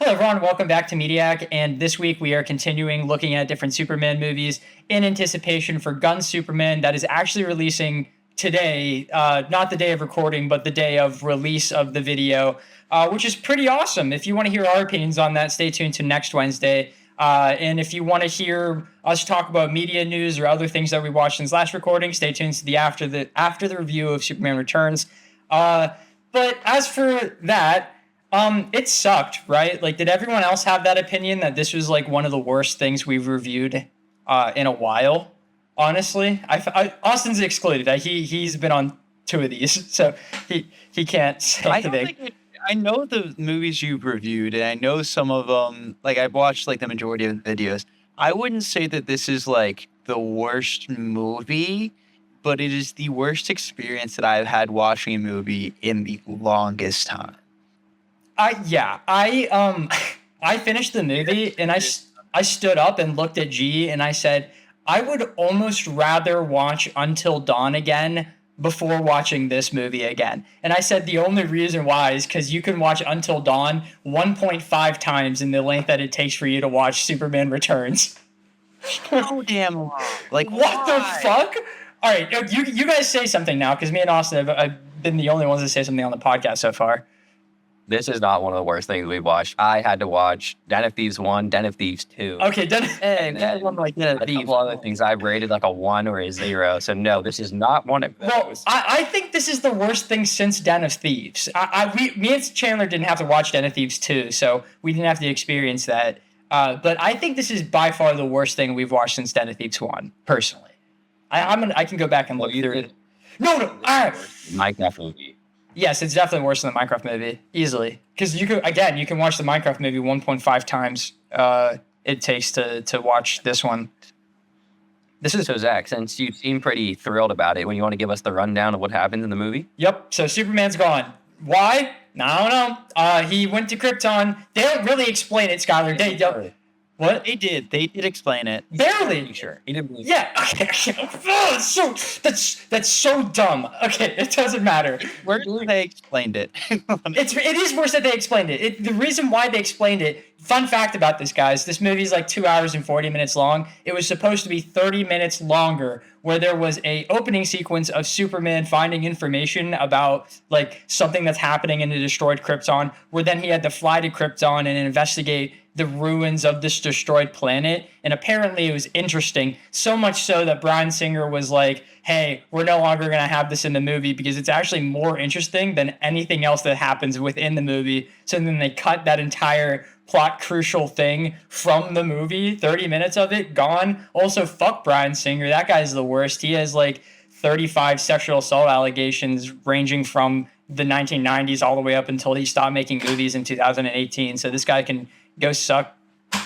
Hello, everyone. Welcome back to Mediak. And this week we are continuing looking at different Superman movies in anticipation for Gunn Superman that is actually releasing today, not the day of recording, but the day of release of the video, which is pretty awesome. If you want to hear our opinions on that, stay tuned to next Wednesday. And if you want to hear us talk about media news or other things that we watched since last recording, stay tuned to the after the review of Superman Returns. But as for that, it sucked, right? Like, did everyone else have that opinion that this was like one of the worst things we've reviewed in a while? Honestly, Austin's excluded. He's been on 2 of these, so he can't say anything. I know the movies you've reviewed, and I know some of them. Like, I've watched like the majority of the videos. I wouldn't say that this is like the worst movie, but it is the worst experience that I've had watching a movie in the longest time. I finished the movie and I stood up and looked at G and I said, I would almost rather watch Until Dawn again before watching this movie again. And I said the only reason why is because you can watch Until Dawn 1.5 times in the length that it takes for you to watch Superman Returns. So damn long. Like, what the fuck? All right, you guys say something now, because me and Austin have been the only ones that say something on the podcast so far. This is not one of the worst things we've watched. I had to watch Den of Thieves 1, Den of Thieves 2. Okay, and then like Den of Thieves. A couple other things I've rated like a 1 or a 0. So no, this is not one of those. Well, I think this is the worst thing since Den of Thieves. Me and Chandler didn't have to watch Den of Thieves 2, so we didn't have to experience that. But I think this is by far the worst thing we've watched since Den of Thieves 1, personally. I can go back and look through it. No. Minecraft movie. Yes, it's definitely worse than the Minecraft movie, easily. Because you can watch the Minecraft movie 1.5 times it takes to watch this one. So Zach, since you seem pretty thrilled about it, when you want to give us the rundown of what happens in the movie? Yep. So Superman's gone. Why? I don't know. He went to Krypton. They don't really explain it, Skylar. What? They did explain it. Barely. Sure. He didn't believe That's so dumb. Okay, it doesn't matter. Where they explained it. It is worse that they explained it. The reason why they explained it, fun fact about this, guys, this movie is like 2 hours and 40 minutes long. It was supposed to be 30 minutes longer, where there was a opening sequence of Superman finding information about like something that's happening in the destroyed Krypton, where then he had to fly to Krypton and investigate the ruins of this destroyed planet. And apparently it was interesting, so much so that Bryan Singer was like, hey, we're no longer going to have this in the movie because it's actually more interesting than anything else that happens within the movie. So then they cut that entire plot crucial thing from the movie, 30 minutes of it gone. Also, fuck Bryan Singer. That guy's the worst. He has like 35 sexual assault allegations ranging from the 1990s all the way up until he stopped making movies in 2018. So this guy can go suck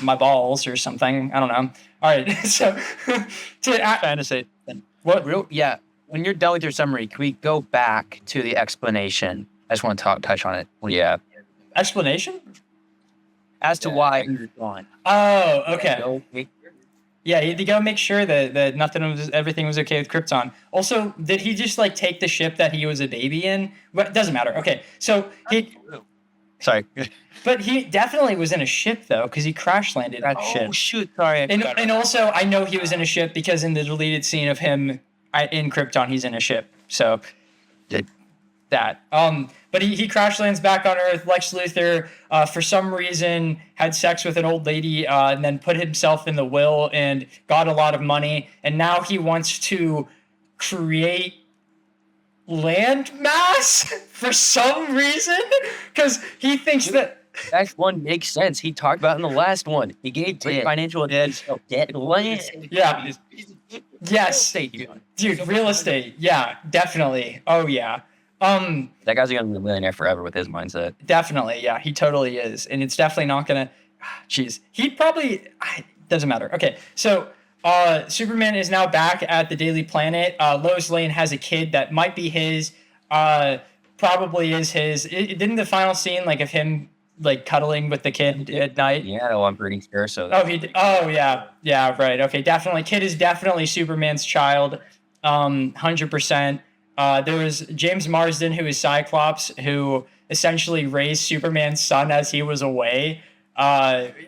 my balls or something. I don't know. All right. So trying to say what? When you're done with your summary, can we go back to the explanation? I just want to touch on it. Yeah. Explanation? As to why you're gone. Oh, okay. Yeah, he had to go make sure that everything was okay with Krypton. Also, did he just like take the ship that he was a baby in? But it doesn't matter. Okay, so Sorry. But he definitely was in a ship, though, because he crash landed. Oh, shoot. Sorry. And also, I know he was in a ship because in the deleted scene of him in Krypton, he's in a ship. So, that. But he crash lands back on Earth. Lex Luthor, for some reason, had sex with an old lady and then put himself in the will and got a lot of money. And now he wants to create land mass for some reason because he thinks that one makes sense. He talked about in the last one. He gave financial advice. Get land. Yeah. Yes. Dude, real estate. Yeah, definitely. Oh yeah. That guy's gonna be a millionaire forever with his mindset. Definitely. Yeah, he totally is, and it's definitely not gonna. Jeez, he'd probably doesn't matter. Okay, so. Superman is now back at the Daily Planet. Lois Lane has a kid that might be his, probably is his. Didn't the final scene like of him like cuddling with the kid at night? Yeah, well, I'm pretty sure so. Yeah, right. Okay, definitely. Kid is definitely Superman's child, 100%. There was James Marsden, who is Cyclops, who essentially raised Superman's son as he was away.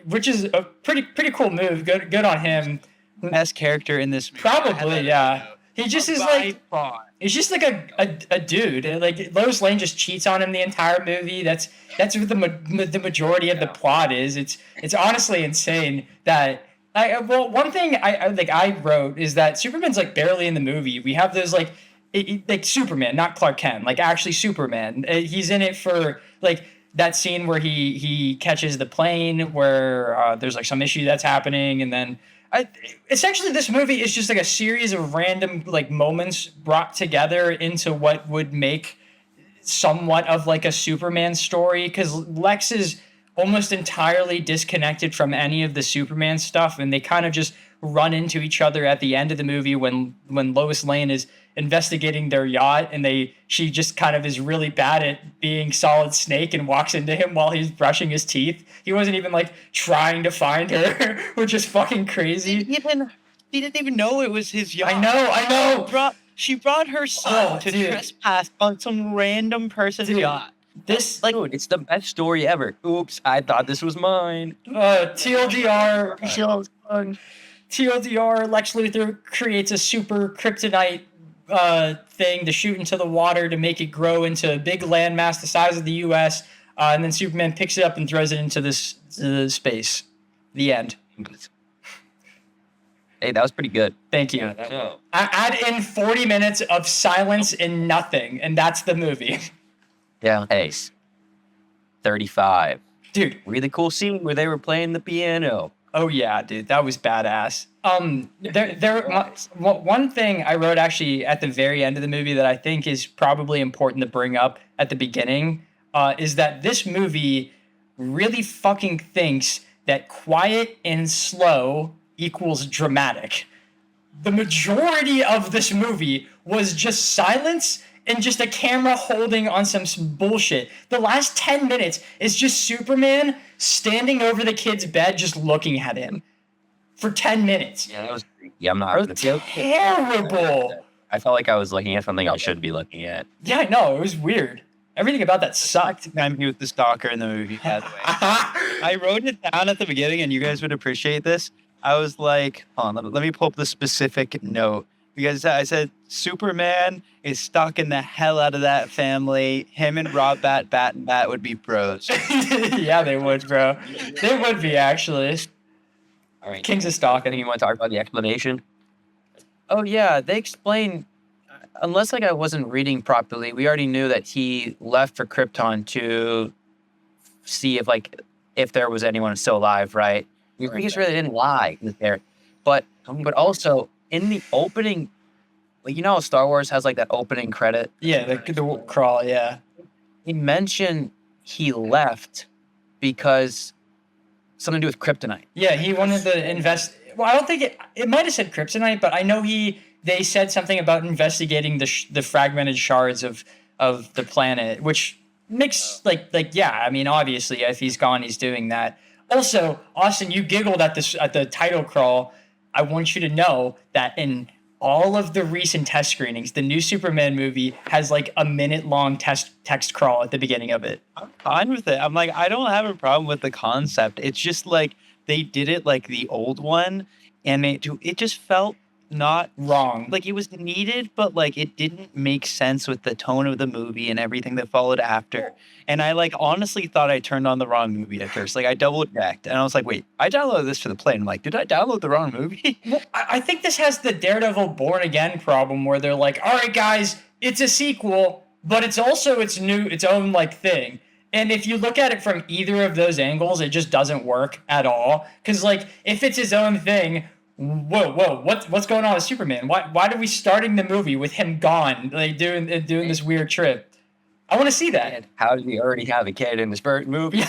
which is a pretty cool move. Good on him. Best character in this movie. Probably, yeah. He just is like far. he's just like a dude. Like Lois Lane just cheats on him the entire movie. That's what the majority of the plot is. It's honestly insane that. One thing I wrote is that Superman's like barely in the movie. We have those like Superman, not Clark Kent, like actually Superman. He's in it for like that scene where he catches the plane where there's like some issue that's happening, and then essentially this movie is just like a series of random like moments brought together into what would make somewhat of like a Superman story, because Lex is almost entirely disconnected from any of the Superman stuff, and they kind of just run into each other at the end of the movie when Lois Lane is investigating their yacht, and she just kind of is really bad at being Solid Snake and walks into him while he's brushing his teeth. He wasn't even like trying to find her, which is fucking crazy. He didn't even know it was his yacht. I know. She brought her son to trespass on some random person's yacht. This Like, dude, it's the best story ever. Oops, I thought this was mine. TLDR, Lex Luthor creates a super kryptonite thing to shoot into the water to make it grow into a big landmass the size of the U.S., and then Superman picks it up and throws it into this space. The end. Hey, that was pretty good. Thank you. So, Add in 40 minutes of silence and nothing, and that's the movie. yeah. Hey, 35. Dude. Really cool scene where they were playing the piano. Oh yeah, dude, that was badass. One thing I wrote actually at the very end of the movie that I think is probably important to bring up at the beginning is that this movie really fucking thinks that quiet and slow equals dramatic. The majority of this movie was just silence and just a camera holding on some bullshit. The last 10 minutes is just Superman standing over the kid's bed just looking at him for 10 minutes. Yeah, that was. Yeah, I'm not. Terrible. I felt like I was looking at something I shouldn't be looking at. Yeah, I know. It was weird. Everything about that sucked. I'm with the stalker in the movie, by the way. I wrote it down at the beginning, and you guys would appreciate this. I was like, hold on, let me pull up the specific note. Because I said Superman is stalking the hell out of that family. Him and Rob Bat would be bros. Yeah, they would, bro. They would be, actually. All right. Kings of I Stalking. think you want to talk about the explanation. Oh yeah, they explain. Unless like I wasn't reading properly, we already knew that he left for Krypton to see if there was anyone still alive, right? I guess really didn't lie there, but also in the opening, like you know, how Star Wars has like that opening credit. Yeah, the crawl. Yeah. He mentioned he left because something to do with kryptonite. Yeah, he wanted to invest. Well, I don't think it might have said kryptonite, but I know they said something about investigating the fragmented shards of the planet, which makes like yeah. I mean, obviously, if he's gone, he's doing that. Also, Austin, you giggled at the title crawl. I want you to know that in all of the recent test screenings, the new Superman movie has like a minute-long text crawl at the beginning of it. I'm fine with it. I'm like, I don't have a problem with the concept. It's just like they did it like the old one, and it just felt not Wrong. like it was needed, but like it didn't make sense with the tone of the movie and everything that followed after. And I like honestly thought I turned on the wrong movie at first. Like I double checked and I was like, wait, I downloaded this for the plane. I'm like, did I download the wrong movie? Well, I think this has the Daredevil Born Again problem where they're like, all right, guys, it's a sequel, but it's also its own like thing. And if you look at it from either of those angles, it just doesn't work at all. Because like if it's his own thing, whoa, what's going on with Superman? Why are we starting the movie with him gone, like doing this weird trip? I want to see that. How did he already have a kid in his first movie?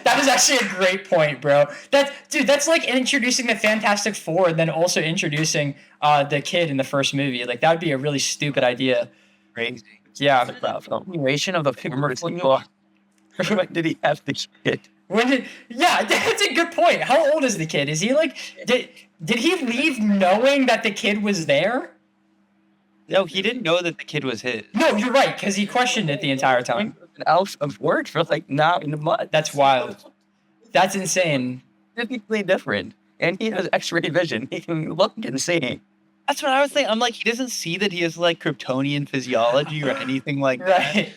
That is actually a great point, bro. That's like introducing the Fantastic Four and then also introducing the kid in the first movie. Like that would be a really stupid idea. Crazy. Yeah. Continuation of the former sequel. When did he have the kid? That's a good point. How old is the kid? Is he like did he leave knowing that the kid was there? No, he didn't know that the kid was his. No, you're right, because he questioned it the entire time. else have worked for like 9 months. That's wild. That's insane. Typically different. And he has X-ray vision. He can look and see. That's what I was thinking. I'm like, he doesn't see that he has like Kryptonian physiology or anything like that.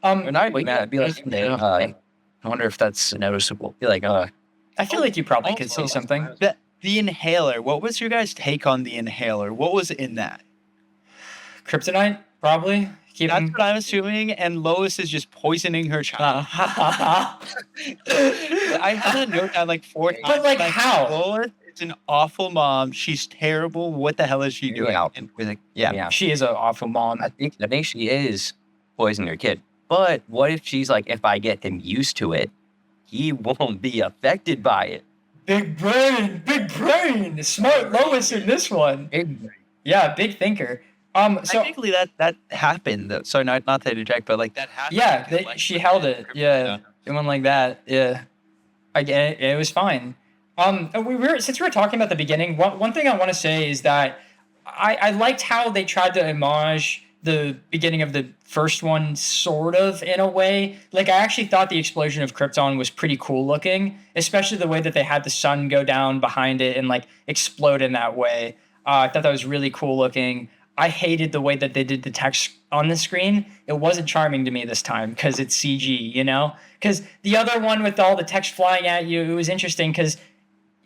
Right. When I wake up, I'd be like, I wonder if that's noticeable. Be like, I feel like you probably could see something. The inhaler. What was your guys' take on the inhaler? What was in that? Kryptonite, probably. That's what I'm assuming. And Lois is just poisoning her child. I had a note down like 4 times. But like how? Lois is an awful mom. She's terrible. What the hell is she doing? And we're like, yeah. She is an awful mom. I think she is poisoning her kid. But what if she's like, if I get him used to it, he won't be affected by it. Big brain. Smart Lois in this one. Yeah, big thinker. So technically that happened though. So not to interject, but like that happened. Yeah, she held it. Yeah, it went like that. Yeah, I get it. It was fine. Since we were talking about the beginning, one thing I want to say is that I liked how they tried to homage the beginning of the first one, sort of, in a way. Like, I actually thought the explosion of Krypton was pretty cool looking, especially the way that they had the sun go down behind it and like explode in that way. I thought that was really cool looking. I hated the way that they did the text on the screen. It wasn't charming to me this time because it's CG, you know? Because the other one with all the text flying at you, it was interesting because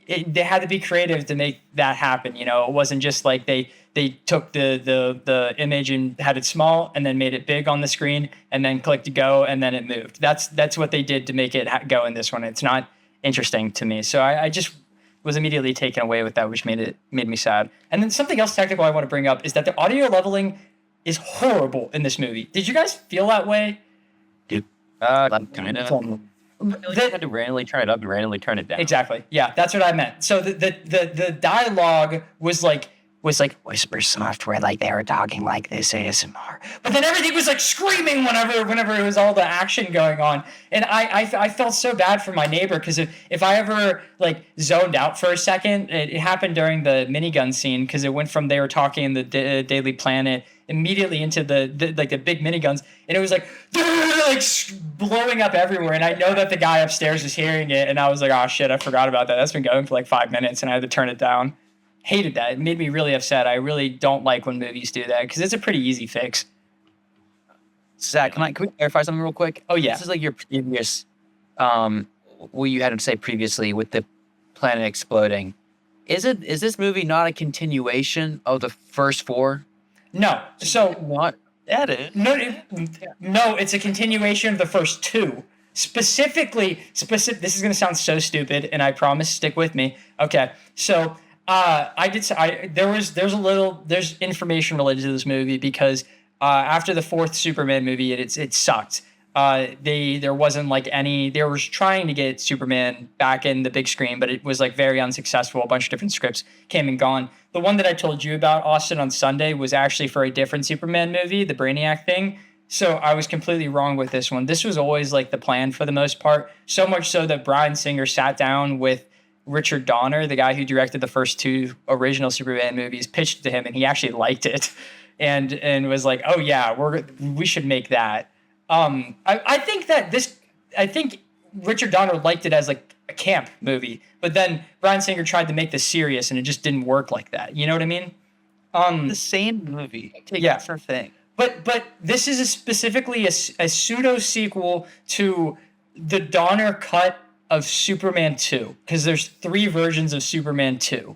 they had to be creative to make that happen, you know? It wasn't just like they took the image and had it small and then made it big on the screen and then clicked go and then it moved. That's what they did to make it go in this one. It's not interesting to me. So I just was immediately taken away with that, which made me sad. And then something else technical I want to bring up is that the audio leveling is horrible in this movie. Did you guys feel that way? Kind of. They had to randomly turn it up and randomly turn it down. Exactly. Yeah, that's what I meant. So the dialogue was like whisper software, like they were talking like this ASMR. But then everything was like screaming whenever it was all the action going on. And I felt so bad for my neighbor because if I ever like zoned out for a second, it happened during the minigun scene because it went from they were talking in the Daily Planet immediately into the big miniguns, and it was like blowing up everywhere. And I know that the guy upstairs is hearing it, and I was like, oh shit, I forgot about that. That's been going for like 5 minutes, and I had to turn it down. Hated that. It made me really upset. I really don't like when movies do that because it's a pretty easy fix. Zach, can we clarify something real quick? Oh yeah. This is like your previous, what you had to say previously with the planet exploding. Is this movie not a continuation of the first 4? No. So what? That is. No, it's a continuation of the first 2. Specifically, this is going to sound so stupid, and I promise, stick with me. Okay, so there's information related to this movie because after the 4th Superman movie, it sucked. There wasn't like any. They were trying to get Superman back in the big screen, but it was like very unsuccessful. A bunch of different scripts came and gone. The one that I told you about, Austin, on Sunday, was actually for a different Superman movie, the Brainiac thing. So I was completely wrong with this one. This was always like the plan for the most part. So much so that Bryan Singer sat down with Richard Donner, the guy who directed the first 2 original Superman movies, pitched it to him, and he actually liked it, and was like, "Oh yeah, we should make that." I think Richard Donner liked it as like a camp movie, but then Bryan Singer tried to make this serious, and it just didn't work like that. You know what I mean? The same movie. Yeah. For thing. But this is specifically a pseudo sequel to the Donner cut of Superman 2, because there's 3 versions of Superman 2.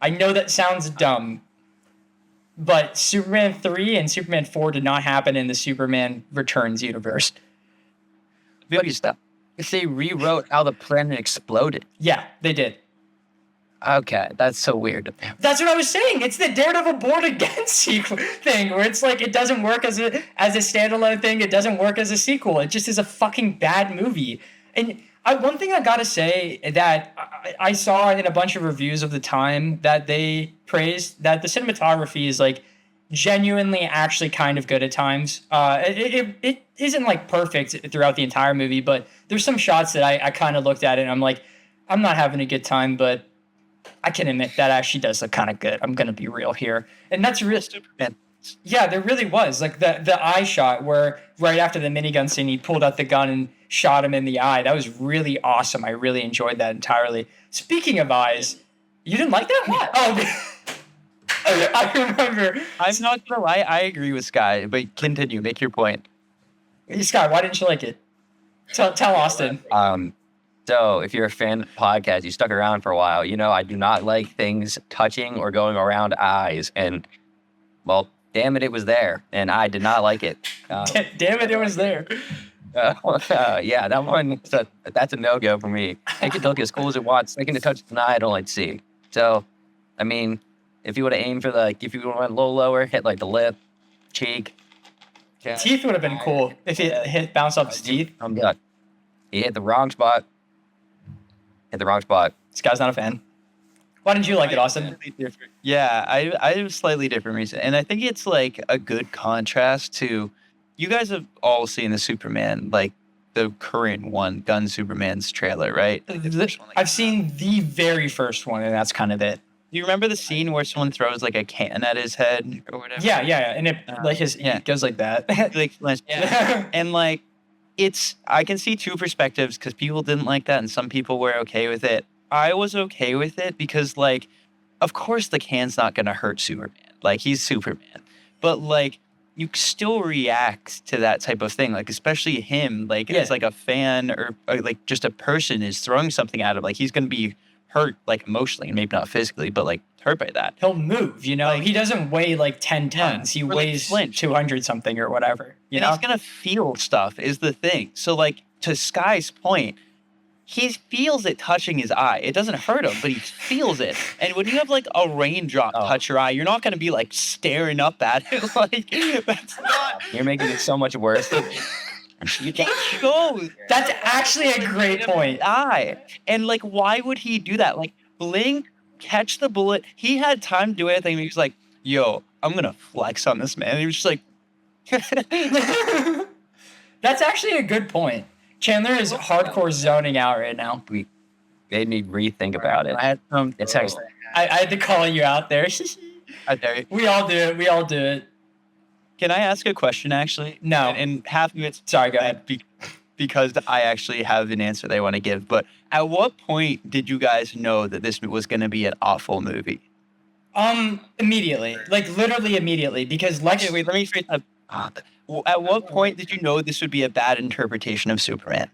I know that sounds dumb, but Superman 3 and Superman 4 did not happen in the Superman Returns universe. Movie stuff. If they rewrote how the planet exploded. Yeah, they did. Okay, that's so weird. That's what I was saying. It's the Daredevil Born Again sequel thing, where it's like it doesn't work as a standalone thing. It doesn't work as a sequel. It just is a fucking bad movie. And one thing I gotta say that I saw in a bunch of reviews of the time that they praised that the cinematography is like genuinely actually kind of good at times. It isn't like perfect throughout the entire movie, but there's some shots that I kind of looked at it and I'm like, I'm not having a good time, but I can admit that actually does look kind of good. I'm going to be real here. And that's real. moments. Yeah, there really was. Like the eye shot where right after the minigun scene, he pulled out the gun and shot him in the eye. That was really awesome. I really enjoyed that entirely. Speaking of eyes, you didn't like that? What? Oh, I remember. I'm not gonna lie, I agree with Sky, but continue, make your point. Scott, why didn't you like it? Tell Austin. So if you're a fan of the podcast, you stuck around for a while. You know, I do not like things touching or going around eyes. And, well, damn it was there. And I did not like it. Damn it was there. Yeah, that one, that's a no-go for me. They can look as cool as it wants. They can touch an eye, I don't like to see. So, I mean, if you would have aimed for if you went a little lower, hit like the lip, cheek. Teeth would have been cool if it bounced off his teeth. I'm done. He hit the wrong spot. Hit the wrong spot. This guy's not a fan. Why didn't you like it, Austin? Yeah, I have a slightly different reason. And I think it's like a good contrast to, you guys have all seen the Superman, like the current one, Gun Superman's trailer, right? I've seen the very first one, and that's kind of it. Do you remember the scene where someone throws like a can at his head or whatever? Yeah, and it it goes like that. And like, I can see two perspectives because people didn't like that and some people were okay with it. I was okay with it because, like, of course the can's not going to hurt Superman. Like, he's Superman. But, like, you still react to that type of thing. Like, especially him, like, as, like, a fan or, like, just a person is throwing something at him. Like, he's going to be hurt, like, emotionally, and maybe not physically, but, like, hurt by that. He'll move, you know? Like, he doesn't weigh, like, 10 tons. He weighs 200-something or whatever, you know? He's going to feel stuff is the thing. So, like, to Sky's point, he feels it touching his eye. It doesn't hurt him, but he feels it. And when you have, like, a raindrop touch your eye, you're not going to be, like, staring up at it. Like, that's not... You're making it so much worse. You can't show. That's actually a great point. Eye. And, like, why would he do that? Like, blink, catch the bullet. He had time to do anything. He was like, yo, I'm going to flex on this man. And he was just like... That's actually a good point. Chandler is hardcore zoning out right now. Made me rethink about it. It's actually, I had to call you out there. We all do it. Can I ask a question, actually? No. And half of it's... Sorry, go ahead. Because I actually have an answer they want to give. But at what point did you guys know that this was going to be an awful movie? Immediately. Like, literally immediately. Because Lex... Wait, let me phrase that. At what point did you know this would be a bad interpretation of Superman?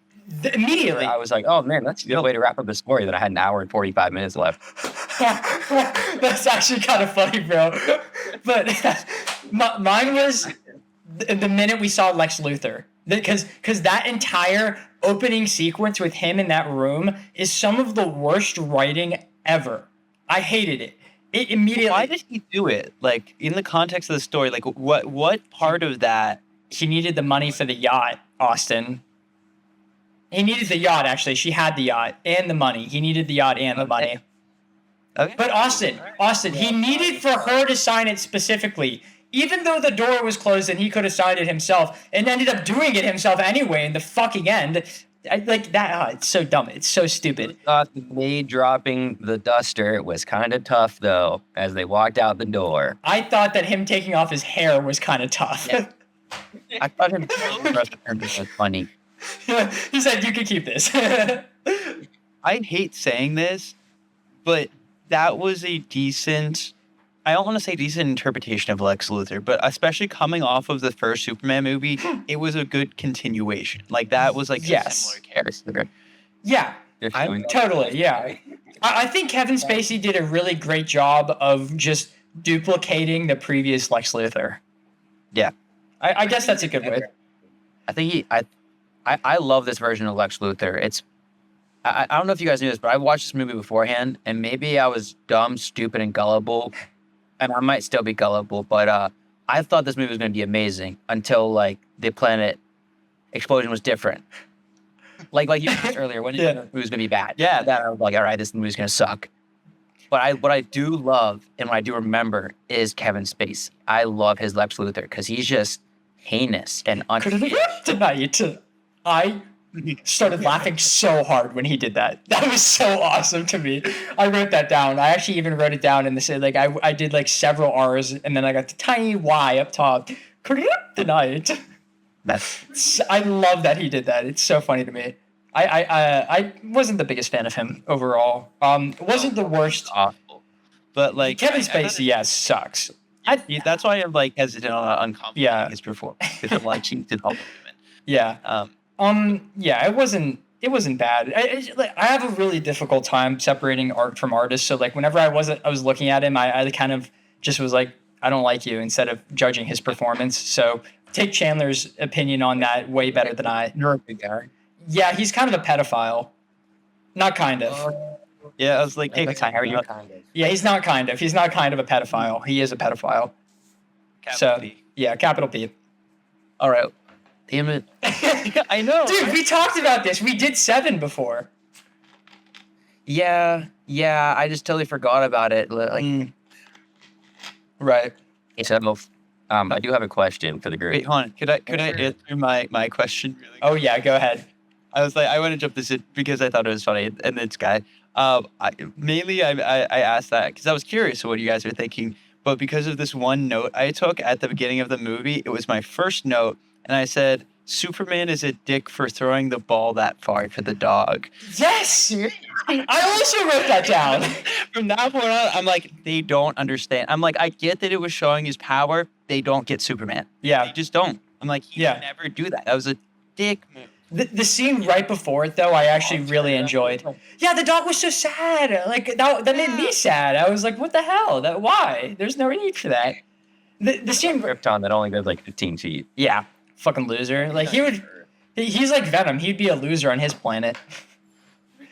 Immediately. I was like, oh man, that's a good way to wrap up the story. That I had an hour and 45 minutes left. That's actually kind of funny, bro. But mine was the minute we saw Lex Luthor. Because that entire opening sequence with him in that room is some of the worst writing ever. I hated it. It immediately... Why did he do it? Like, in the context of the story, like, what part of that... He needed the money for the yacht, Austin. He needed the yacht, actually. She had the yacht and the money. He needed the yacht and the money. Okay. But Austin, he needed for her to sign it specifically. Even though the door was closed and he could have signed it himself and ended up doing it himself anyway in the fucking end. Like that, it's so dumb. It's so stupid. Me dropping the duster was kind of tough, though, as they walked out the door. I thought that him taking off his hair was kind of tough. Yeah. I thought him was funny. He said, you can keep this. I hate saying this, but that was a decent... I don't want to say decent interpretation of Lex Luthor, but especially coming off of the first Superman movie, it was a good continuation. Like, that was like a similar character. Yeah, totally, yeah. I think Kevin Spacey did a really great job of just duplicating the previous Lex Luthor. Yeah. I guess that's a good way. I think I love this version of Lex Luthor. I don't know if you guys knew this, but I watched this movie beforehand, and maybe I was dumb, stupid, and gullible, and I might still be gullible, but I thought this movie was going to be amazing until, like, the planet explosion was different. Like you asked earlier, when it was going to be bad. Yeah. That I was like, all right, this movie's going to suck. But what I do love and what I do remember is Kevin Spacey. I love his Lex Luthor because he's just heinous and unhinged. Tonight, I Started laughing so hard when he did that. That was so awesome to me. I wrote that down. I actually even wrote it down and said like I did like several R's and then I got the tiny Y up top. Kryptonite. I love that he did that. It's so funny to me. I wasn't the biggest fan of him overall. It wasn't the worst. Awful. But like Kevin Spacey, yes, sucks. That's why I'm like hesitant on complimenting Yeah. his performance because I'm like cheating to Yeah. Yeah, it wasn't bad. I have a really difficult time separating art from artist. So like whenever I was looking at him, I kind of just was like, I don't like you instead of judging his performance. So take Chandler's opinion on that way better than I. You're a big guy. Yeah, he's kind of a pedophile. Not kind of. Yeah, I was like, Like, hey, how are you kind of? Yeah, he's not kind of. He's not kind of a pedophile. He is a pedophile. capital So P. yeah, capital P. All right. Damn it. I know. Dude, we talked about this. We did 7 before. Yeah. I just totally forgot about it. Like, Right. so, I do have a question for the group. Wait, hold on. Could I answer my question really quick? Oh yeah, go ahead. I was like, I want to jump this in because I thought it was funny, and this guy. I asked that because I was curious of what you guys were thinking, but because of this one note I took at the beginning of the movie, it was my first note, and I said, Superman is a dick for throwing the ball that far to the dog. Yes, I also wrote that down. From that point on, I'm like, they don't understand. I'm like, I get that it was showing his power. They don't get Superman. They Yeah. just don't. I'm like, he Yeah. would never do that. That was a dick move. The scene right before it, though, I actually really enjoyed. Yeah, the dog was so sad. Like that made me sad. I was like, "What the hell? Why? There's no need for that." The scene, Krypton that only goes like 15 feet. yeah, fucking loser. Like he's like Venom. He'd be a loser on his planet.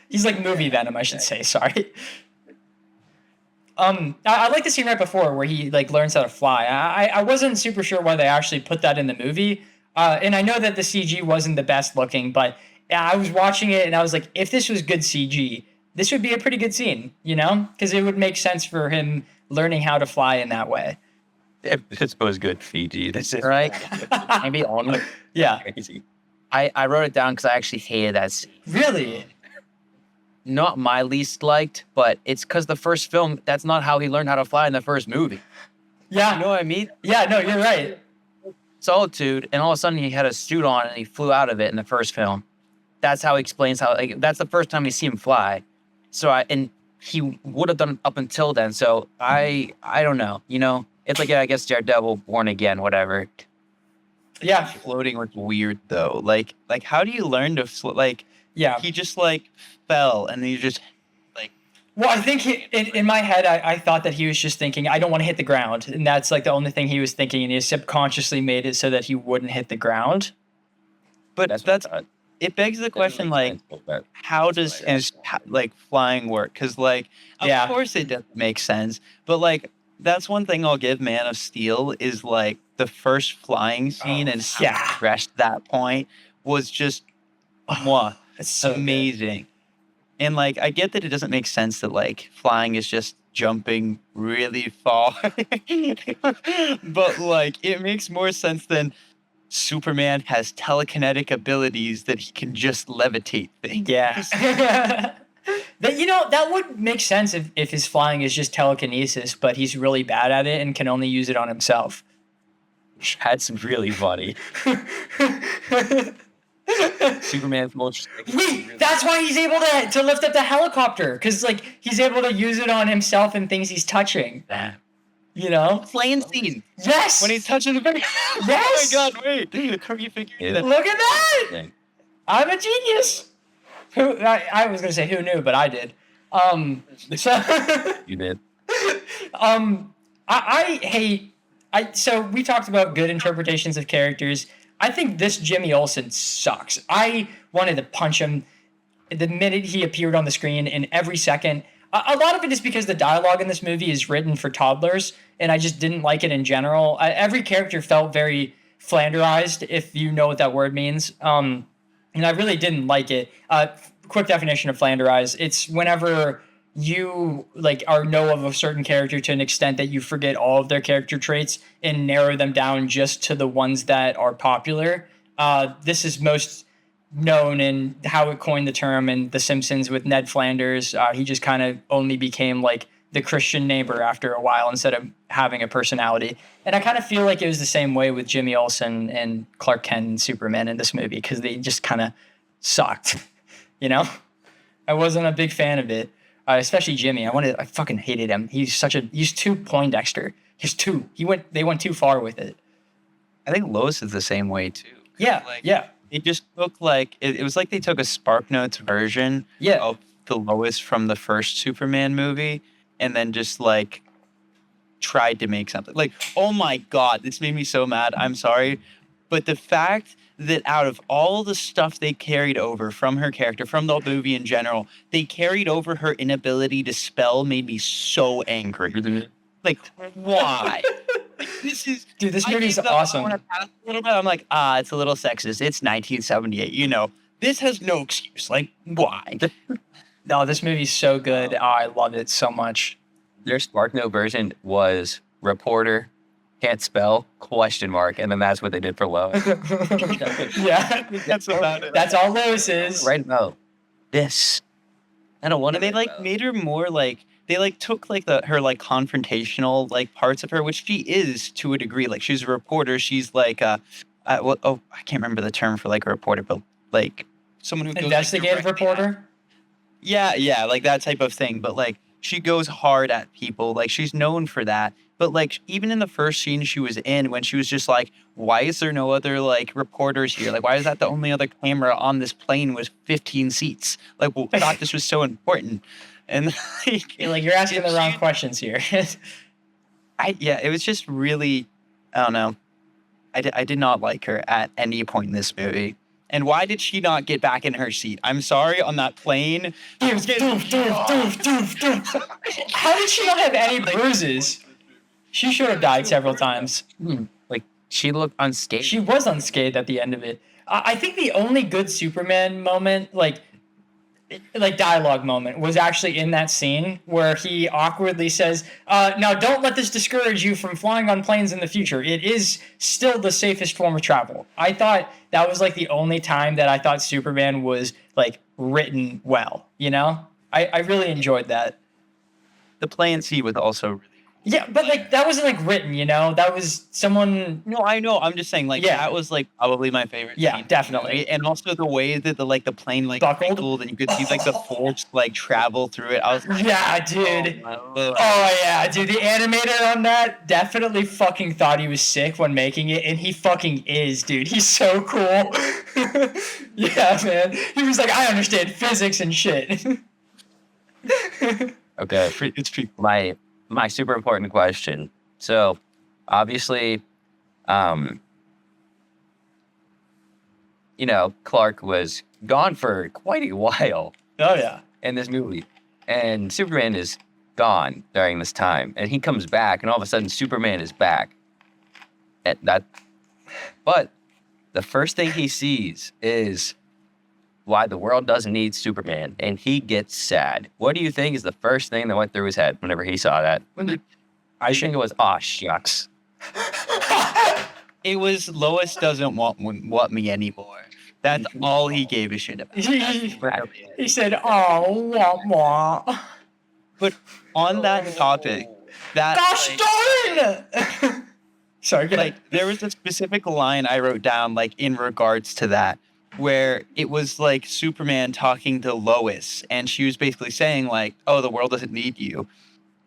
He's like movie Venom, I should say. Sorry. I like the scene right before where he like learns how to fly. I wasn't super sure why they actually put that in the movie. And I know that the CG wasn't the best looking, but I was watching it and I was like, if this was good CG, this would be a pretty good scene, you know? Because it would make sense for him learning how to fly in that way. If this was good Fiji, this is right. Maybe on Yeah. crazy. I wrote it down because I actually hated that scene. Really? Not my least liked, but it's because the first film, that's not how he learned how to fly in the first movie. Yeah. You know what I mean? Yeah, no, you're right. Solitude, and all of a sudden he had a suit on and he flew out of it in the first film. That's how he explains how, like, that's the first time we see him fly. So he would have done it up until then. So I don't know, you know, it's like, yeah, I guess Daredevil, Born Again, whatever. Yeah. Floating was weird though. Like how do you learn to like? Yeah. He just like fell and he just like. Well, I think in my head, I thought that he was just thinking, I don't want to hit the ground. And that's like the only thing he was thinking. And he subconsciously made it so that he wouldn't hit the ground. But that's it begs the question like, how does like flying work? Because like, of Yeah. course it doesn't make sense. But like, that's one thing I'll give Man of Steel is like the first flying scene and how yeah. he progressed that point was just mwah, It's so amazing. And like, I get that it doesn't make sense that like flying is just jumping really far, but like it makes more sense than Superman has telekinetic abilities that he can just levitate things. Yeah. That would make sense if his flying is just telekinesis, but he's really bad at it and can only use it on himself. That's really funny. Superman's most. Wait, that's why he's able to lift up the helicopter, because like he's able to use it on himself and things he's touching. You know? Plane scene Yes. when he's touching the baby. Yes! Oh my god! Wait, how are you figuring that? Look at that! Yeah. I'm a genius. I was gonna say who knew, but I did. So You did. I hate. So we talked about good interpretations of characters. I think this Jimmy Olsen sucks. I wanted to punch him the minute he appeared on the screen, in every second. A lot of it is because the dialogue in this movie is written for toddlers, and I just didn't like it in general. Every character felt very Flanderized, if you know what that word means. And I really didn't like it. Quick definition of Flanderized: it's whenever you like know of a certain character to an extent that you forget all of their character traits and narrow them down just to the ones that are popular. This is most known and how it coined the term in The Simpsons with Ned Flanders. He just kind of only became like the Christian neighbor after a while instead of having a personality. And I kind of feel like it was the same way with Jimmy Olsen and Clark Kent and Superman in this movie because they just kind of sucked, you know? I wasn't a big fan of it, especially Jimmy. I fucking hated him. He's too Poindexter. They went too far with it. I think Lois is the same way too. Yeah, Like, yeah. It just looked like it was like they took a SparkNotes version Yeah. of the Lois from the first Superman movie and then just like tried to make something. Like, oh my God, this made me so mad. I'm sorry. But the fact that out of all the stuff they carried over from her character, from the movie in general, they carried over her inability to spell made me so angry. Like, why? This is Dude, this I movie's gave that one awesome. a pass a little bit. I'm like, it's a little sexist. It's 1978. You know, this has no excuse. Like, why? No, this movie's so good. Oh, I love it so much. Their SparkNote version was reporter, can't spell, question mark, and then that's what they did for Lois. Yeah, That's about it. that's all Lois is. Right now, this. I don't want to. And they like made her more like they like took like her like confrontational like parts of her, which she is to a degree. Like she's a reporter. She's like I can't remember the term for like a reporter, but like someone who goes, like, Investigative directly at- reporter. Yeah, like that type of thing. But like she goes hard at people. Like she's known for that. But like even in the first scene she was in, when she was just like, why is there no other like reporters here? Like why is that the only other camera on this plane with 15 seats? Like well, I thought this was so important. And like, You're asking the wrong questions here. it was just really, I don't know. I did not like her at any point in this movie. And why did she not get back in her seat? I'm sorry, on that plane. How did she not have any bruises? She should have died several times. Like she looked unscathed. She was unscathed at the end of it. I think the only good Superman moment, like dialogue moment, was actually in that scene where he awkwardly says, now don't let this discourage you from flying on planes in the future. It is still the safest form of travel. I thought that was like the only time that I thought Superman was like written well, you know? I really enjoyed that. The plane scene was also really cool. Yeah, but like that wasn't like written, you know? That was someone. No, I know. I'm just saying, like, Yeah. that was like probably my favorite. Yeah, scene. definitely. And also the way that the plane like Buckled? buckled and you could see like the force like travel through it. I was like, Yeah, dude. oh, my Lord. Oh yeah, dude, the animator on that definitely fucking thought he was sick when making it, and he fucking is, dude. He's so cool. Yeah, man. He was like, I understand physics and shit. Okay. It's pretty. My super important question. So, obviously, Clark was gone for quite a while Oh yeah. in this movie, and Superman is gone during this time, and he comes back, and all of a sudden, Superman is back. But the first thing he sees is why the world doesn't need Superman, and he gets sad. What do you think is the first thing that went through his head whenever he saw that? I think it was, aw, shucks. It was Lois doesn't want me anymore. That's all he gave a shit about. He said, "Oh, wah wah." But on that topic, that Gosh darn! Sorry, go ahead. like there was a specific line I wrote down like in regards to that, where it was like Superman talking to Lois, and she was basically saying like, "Oh, the world doesn't need you,"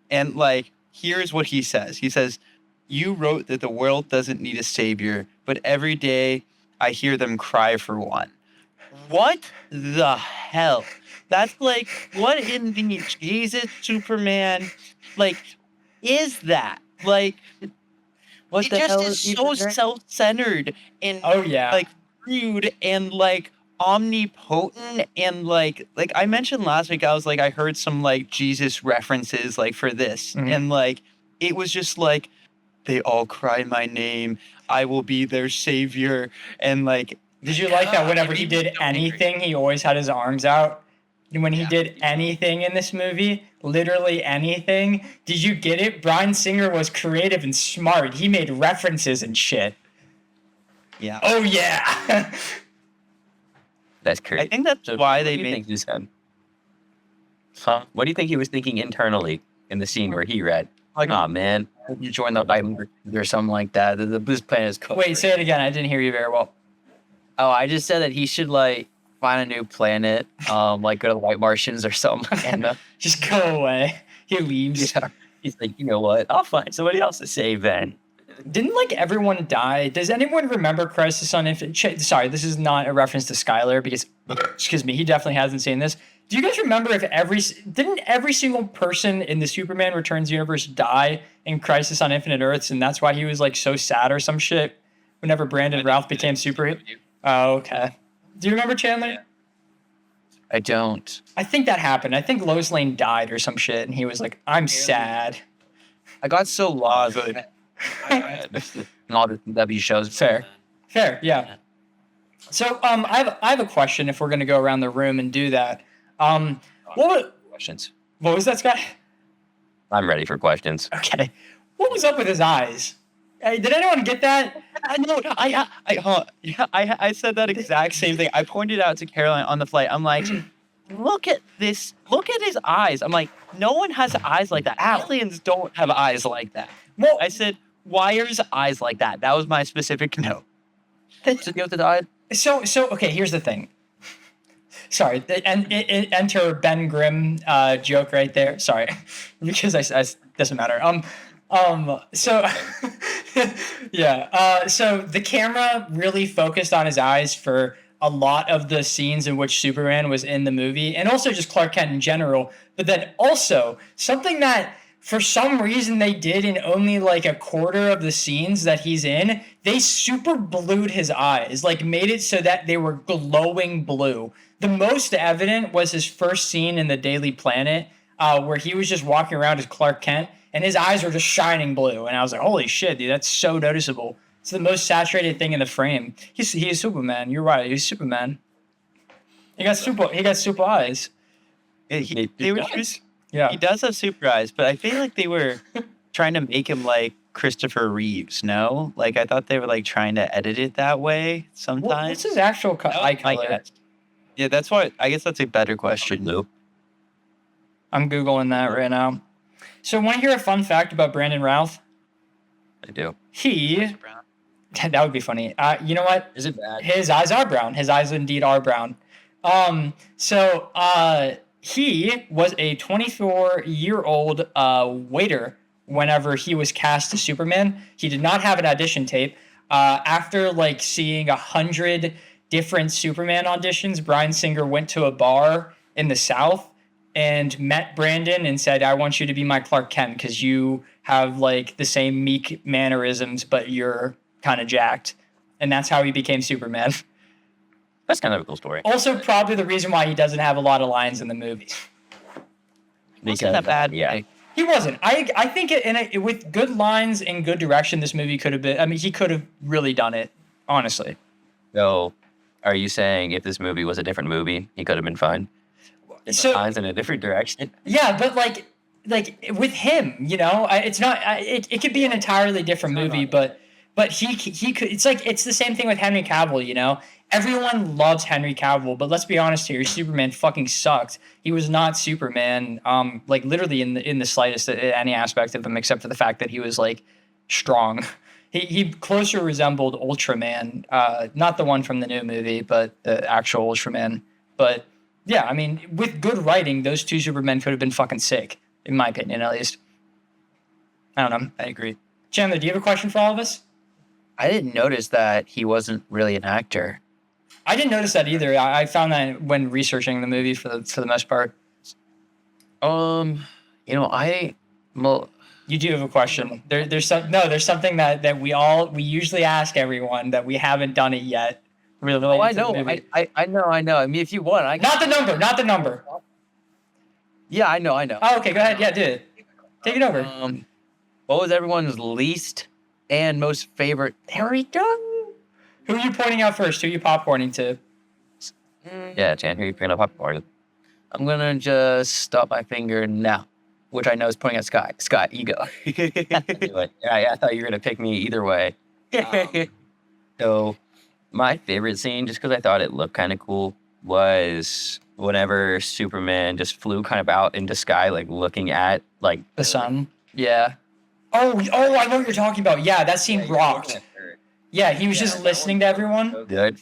and like here's what he says. He says, "You wrote that the world doesn't need a savior, but every day I hear them cry for one." What the hell? That's like, what in the Jesus Superman, like, is that? Like, What it the just hell is is so even- self-centered and Oh yeah. like rude and like omnipotent and like I mentioned last week, I was like, I heard some like Jesus references like for this, Mhm. and like it was just like they all cry my name, I will be their savior, and like Did you like that God, whenever it he made me did so angry. anything, he always had his arms out? And when he Yeah. did anything in this movie, literally anything, did you get it? Bryan Singer was creative and smart. He made references and shit. yeah. Oh yeah. That's crazy. I think that's So why what they do you think made. he said? Huh? What do you think he was thinking internally in the scene where he read, Like, "Oh man, you join the island or something like that. This planet is cooked." Wait, say it again. I didn't hear you very well. Oh, I just said that he should like find a new planet, like go to the White Martians or something. And Just go away. He leaves. yeah, he's like, you know what? I'll find somebody else to save then. Didn't like everyone die? Does anyone remember Crisis on Infinite? Sorry, this is not a reference to Skylar because, excuse me, he definitely hasn't seen this. Do you guys remember if didn't every single person in the Superman Returns universe die in Crisis on Infinite Earths, and that's why he was like so sad or some shit whenever Brandon Routh became super? Oh, okay. Do you remember Chandler? I don't. I think that happened. I think Lois Lane died or some shit, and he was like, "I'm sad." I got so lost in all the W shows. Fair, yeah. So, I have a question. If we're gonna go around the room and do that, what Questions. was that, Scott? I'm ready for questions. Okay, what was up with his eyes? Hey, did anyone get that? I know. I said that exact same thing. I pointed out to Caroline on the flight. I'm like, look at this. Look at his eyes. I'm like, no one has eyes like that. Aliens don't have eyes like that. Well, I said, why are his eyes like that? That was my specific note. Did you go to die? so okay. Here's the thing. Sorry, and enter Ben Grimm joke right there. Sorry, because I doesn't matter. So yeah. So the camera really focused on his eyes for a lot of the scenes in which Superman was in the movie, and also just Clark Kent in general. But then also something that for some reason they did in only like a quarter of the scenes that he's in, they super blued his eyes, like made it so that they were glowing blue. The most evident was his first scene in the Daily Planet, where he was just walking around as Clark Kent, and his eyes were just shining blue. And I was like, holy shit, dude, that's so noticeable. It's the most saturated thing in the frame. He is Superman. You're right. He's Superman. He got super eyes. They were just, Yeah. he does have super eyes, but I feel like they were trying to make him like Christopher Reeves. No, like I thought they were like trying to edit it that way sometimes. What's his actual eye I color? guess. Yeah, that's why. I guess that's a better question. No. I'm Googling that right now. So want to hear a fun fact about Brandon Routh? I do. That would be funny. You know what? Is it bad? His eyes are brown. His eyes indeed are brown. He was a 24-year-old waiter whenever he was cast as Superman. He did not have an audition tape. After like seeing 100 different Superman auditions, Bryan Singer went to a bar in the South and met Brandon and said, "I want you to be my Clark Kent because you have like the same meek mannerisms, but you're kind of jacked." And that's how he became Superman. That's kind of a cool story. Also, probably the reason why he doesn't have a lot of lines in the movie. Wasn't that bad? Yeah. He wasn't. I think with good lines and good direction, this movie could have been. I mean, he could have really done it. Honestly. So, are you saying if this movie was a different movie, he could have been fine? So Lines in a different direction. yeah, but like with him, you know, it's not. It could be an entirely different movie, but he could. It's like it's the same thing with Henry Cavill. You know, everyone loves Henry Cavill, but let's be honest here, Superman fucking sucked. He was not Superman. Like literally in the slightest any aspect of him, except for the fact that he was like strong. He closer resembled Ultraman, not the one from the new movie, but the actual Ultraman. But yeah, I mean, with good writing, those two Supermen could have been fucking sick, in my opinion, at least. I don't know. I agree. Chandler, do you have a question for all of us? I didn't notice that he wasn't really an actor. I didn't notice that either. I found that when researching the movie for the most part. Well, You do have a question. There's something that we usually ask everyone that we haven't done it yet. Really, I know. I know. I mean, if you want, I can. Not the number. Yeah, I know. Oh, okay, go ahead. Yeah, do it. Take it over. What was everyone's least and most favorite? There we go. Who are you pointing out first? Who are you popcorning to? Yeah, Chan, who are you picking up popcorn? I'm gonna just stop my finger now, which I know is pointing at Scott. Scott, you go. Anyway, I thought you were gonna pick me either way. So, my favorite scene, just because I thought it looked kind of cool, was whenever Superman just flew kind of out into sky, like looking at like The sun. yeah. Oh, I know what you're talking about. Yeah, that scene rocked. Yeah, he was just listening to everyone. Good.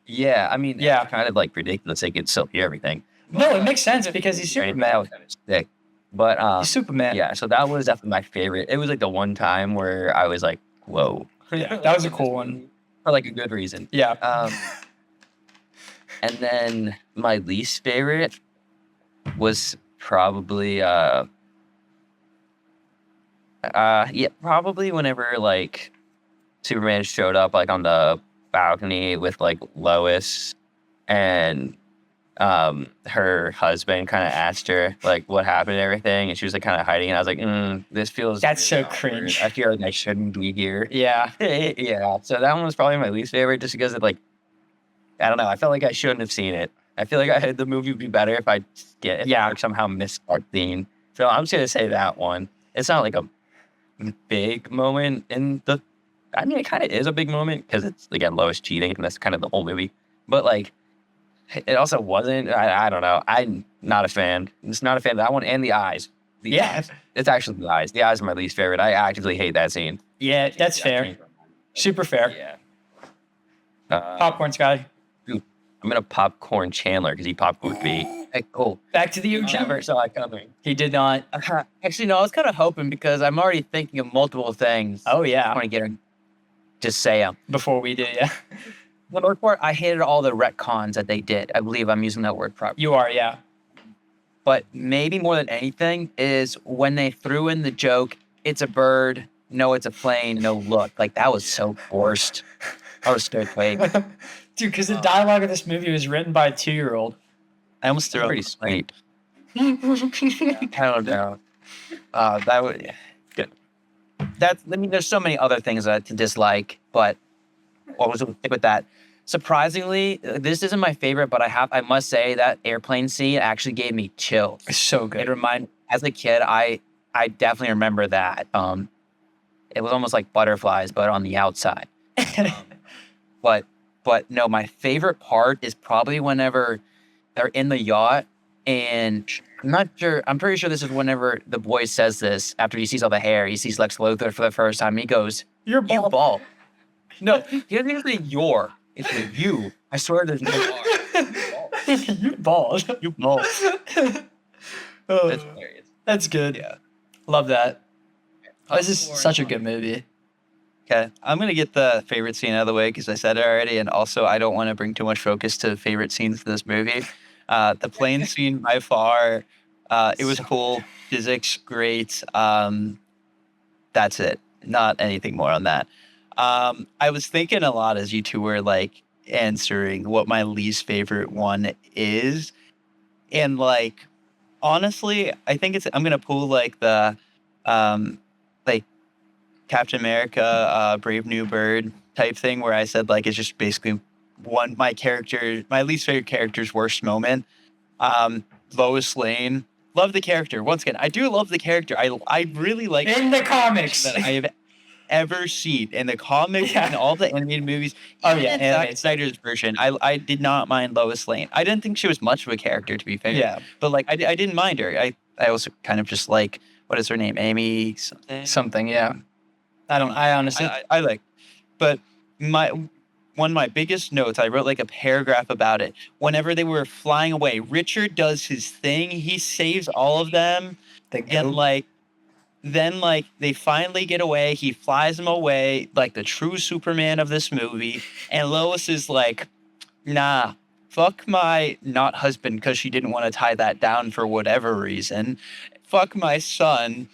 Yeah, I mean, Yeah. it's kind of like ridiculous. They could still hear everything. No, it makes sense because he's That Superman. was kind of sick. But He's Superman. yeah, so that was definitely my favorite. It was like the one time where I was like, whoa, Yeah, that was a cool one. for like a good reason. Yeah. And then my least favorite was probably probably whenever like Superman showed up like on the balcony with like Lois and her husband kind of asked her like what happened and everything, and she was like kind of hiding, and I was like, this feels That's so really awkward. cringe. I feel like I shouldn't be here. Yeah. Yeah, so that one was probably my least favorite just because it like I don't know, I felt like I shouldn't have seen it. I feel like the movie would be better if I somehow missed that scene. So I'm just gonna say that one. It's not like a big moment in the I mean it kind of is a big moment because it's again Lois cheating and that's kind of the whole movie, but like it also wasn't. I don't know. I'm not a fan. I'm just not a fan of that one and the eyes. The eyes. It's actually the eyes. The eyes are my least favorite. I actively hate that scene. Yeah, that's fair. Super fair. Yeah. Popcorn Sky. I'm gonna popcorn Chandler because he popcorned me. Like, oh, Back to the OG. never saw it coming. He did not. Actually, no. I was kind of hoping because I'm already thinking of multiple things. Oh I yeah. want to get her. Just say them. Before we did, yeah. For the most part, I hated all the retcons that they did. I believe I'm using that word properly. You are, yeah. But maybe more than anything is when they threw in the joke, it's a bird, no, it's a plane, no, look. Like, that was so forced. I was so quick. Dude, because the dialogue of this movie was written by a 2-year-old. I almost threw Pretty up. sweet. I don't know. That would, good. I mean, there's so many other things that to dislike, but what was stick with that? Surprisingly, this isn't my favorite, but I must say that airplane scene actually gave me chills. It's so It good. as a kid, I definitely remember that. It was almost like butterflies, but on the outside. But no, my favorite part is probably whenever they're in the yacht, and I'm not sure. I'm pretty sure this is whenever the boy says this after he sees all the hair. He sees Lex Luthor for the first time. He goes, You're "You bald. bald." No, he doesn't even say "your." It's like, "you." I swear there's no R. You bald. You bald. Oh, That's hilarious. that's good. Yeah. Love that. This is such a good movie. Okay, I'm gonna get the favorite scene out of the way because I said it already, and also I don't want to bring too much focus to favorite scenes of this movie. The plane scene by far, it was cool. Physics great. That's it. Not anything more on that. I was thinking a lot as you two were like answering what my least favorite one is, and like honestly, I think I'm gonna pull like the like Captain America, Brave New Bird type thing where I said like it's just basically my least favorite character's worst moment. Lois Lane. Love the character. Once again, I do love the character. I really like In the comics. that I have ever seen in the comics Yeah. and all the animated movies. Oh, even yeah, in Zack animated. Snyder's version. I did not mind Lois Lane. I didn't think she was much of a character, to be fair. Yeah. But like I didn't mind her. I also kind of just like what is her name? Amy something. Something, yeah. I honestly. I like, but one of my biggest notes, I wrote like a paragraph about it. Whenever they were flying away, Richard does his thing. He saves all of them, and then they finally get away. He flies them away, like the true Superman of this movie. And Lois is like, nah. Fuck my not husband because she didn't want to tie that down for whatever reason. Fuck my son.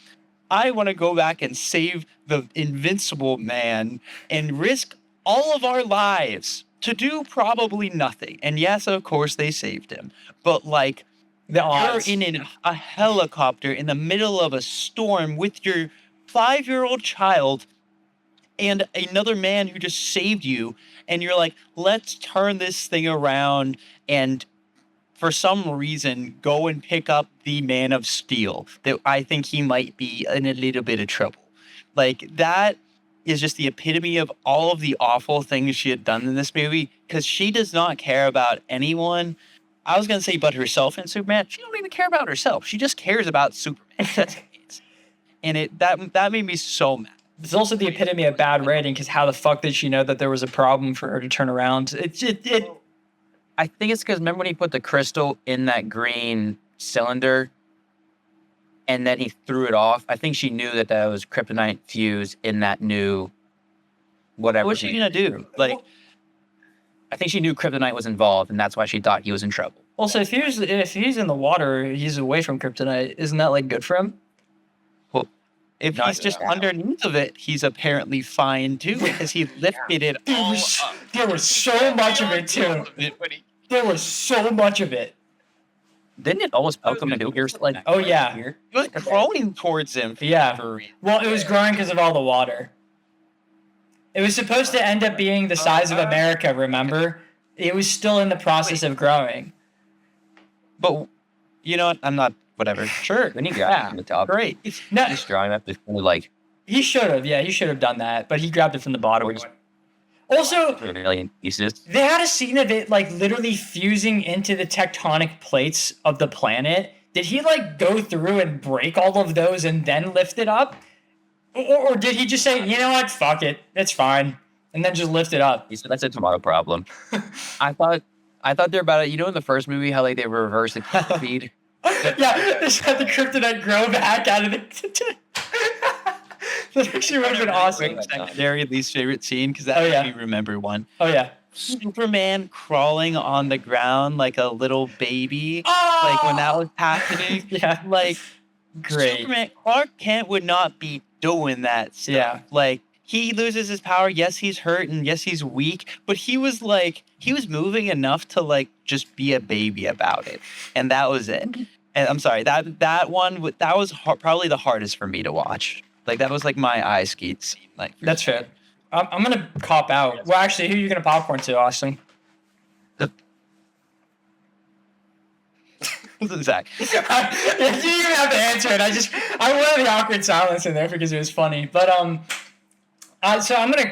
I want to go back and save the invincible man and risk all of our lives to do probably nothing. And yes, of course, they saved him. But like, the odds. you're in a helicopter in the middle of a storm with your 5-year-old child and another man who just saved you. And you're like, let's turn this thing around and for some reason go and pick up the Man of Steel that I think he might be in a little bit of trouble. Like that is just the epitome of all of the awful things she had done in this movie, because she does not care about anyone. I was going to say but herself and Superman. She don't even care about herself. She just cares about Superman. That's it. And that made me so mad. It's also the epitome of bad writing, because how the fuck did she know that there was a problem for her to turn around? I think it's because remember when he put the crystal in that green cylinder and then he threw it off? I think she knew that was kryptonite fused in that new whatever. What's she going to do? Like, I think she knew kryptonite was involved, and that's why she thought he was in trouble. Also, if he's in the water, he's away from kryptonite. Isn't that like good for him? if he's just underneath of it, he's apparently fine too, because he lifted it all up. There was so much of it too. There was so much of it. Didn't it almost poke him into ears? Like, Oh yeah, He was crawling towards him. yeah. For a reason. Well, it was growing because of all the water. It was supposed to end up being the size of America. Remember, it was still in the process of growing. But you know what? I'm not. Whatever. Sure. when he grabbed from the top, Great. No, he's drawing up this kind of like he should have. Yeah, he should have done that. But he grabbed it from the bottom. Also, 1 million pieces. they had a scene of it like literally fusing into the tectonic plates of the planet. Did he like go through and break all of those and then lift it up? Or did he just say, you know what, fuck it, it's fine, and then just lift it up? He said that's a tomato problem. I thought they're about it. You know, in the first movie, how like they reverse the speed. Yeah, just had the kryptonite grow back out of it. That actually would have been awesome. Secondary least favorite scene, because that Oh, yeah. made me remember one. Oh yeah. Superman crawling on the ground like a little baby. Oh! Like when that was happening. Yeah. Like Great. Superman, Clark Kent would not be doing that stuff. Yeah. Like he loses his power. Yes, he's hurt and yes, he's weak, but he was moving enough to like just be a baby about it, and that was it. And I'm sorry, that was probably the hardest for me to watch. Like that was like my eye skeet scene. Like That's fair. I'm gonna cop out. Well, actually, who are you gonna popcorn to, Austin? Zach. You didn't even have to answer it. I wanted the awkward silence in there because it was funny. But so I'm gonna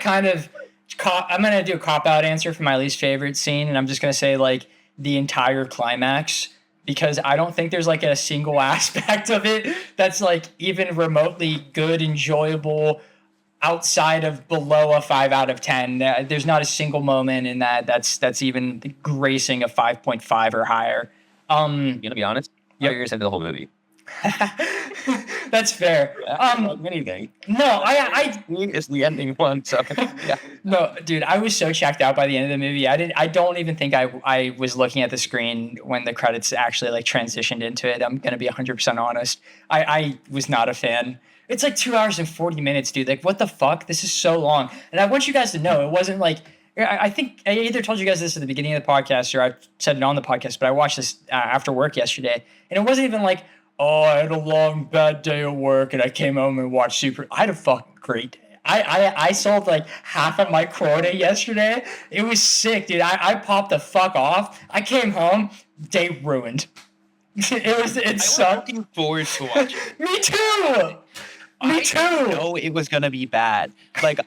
I'm gonna do a cop out answer for my least favorite scene, and I'm just gonna say like the entire climax, because I don't think there's like a single aspect of it that's like even remotely good, enjoyable, outside of below a 5 out of 10. There's not a single moment in that's even gracing a 5.5 or higher. You gonna be honest? Yeah, you're gonna say the whole movie. That's fair. Anything. No, I It's the ending one. So yeah. no, dude, I was so checked out by the end of the movie. I don't even think I was looking at the screen when the credits actually like transitioned into it. I'm gonna be 100% honest. I was not a fan. It's like 2 hours and 40 minutes, dude. Like, what the fuck? This is so long. And I want you guys to know, it wasn't like, I think I either told you guys this at the beginning of the podcast or I said it on the podcast, but I watched this after work yesterday. And it wasn't even like, oh, I had a long, bad day of work and I came home and watched I had a fucking great day. I sold like half of my quota yesterday. It was sick, dude. I popped the fuck off. I came home, day ruined. It sucked. Looking forward to watching. Me too. Me too. No, it was gonna be bad. Like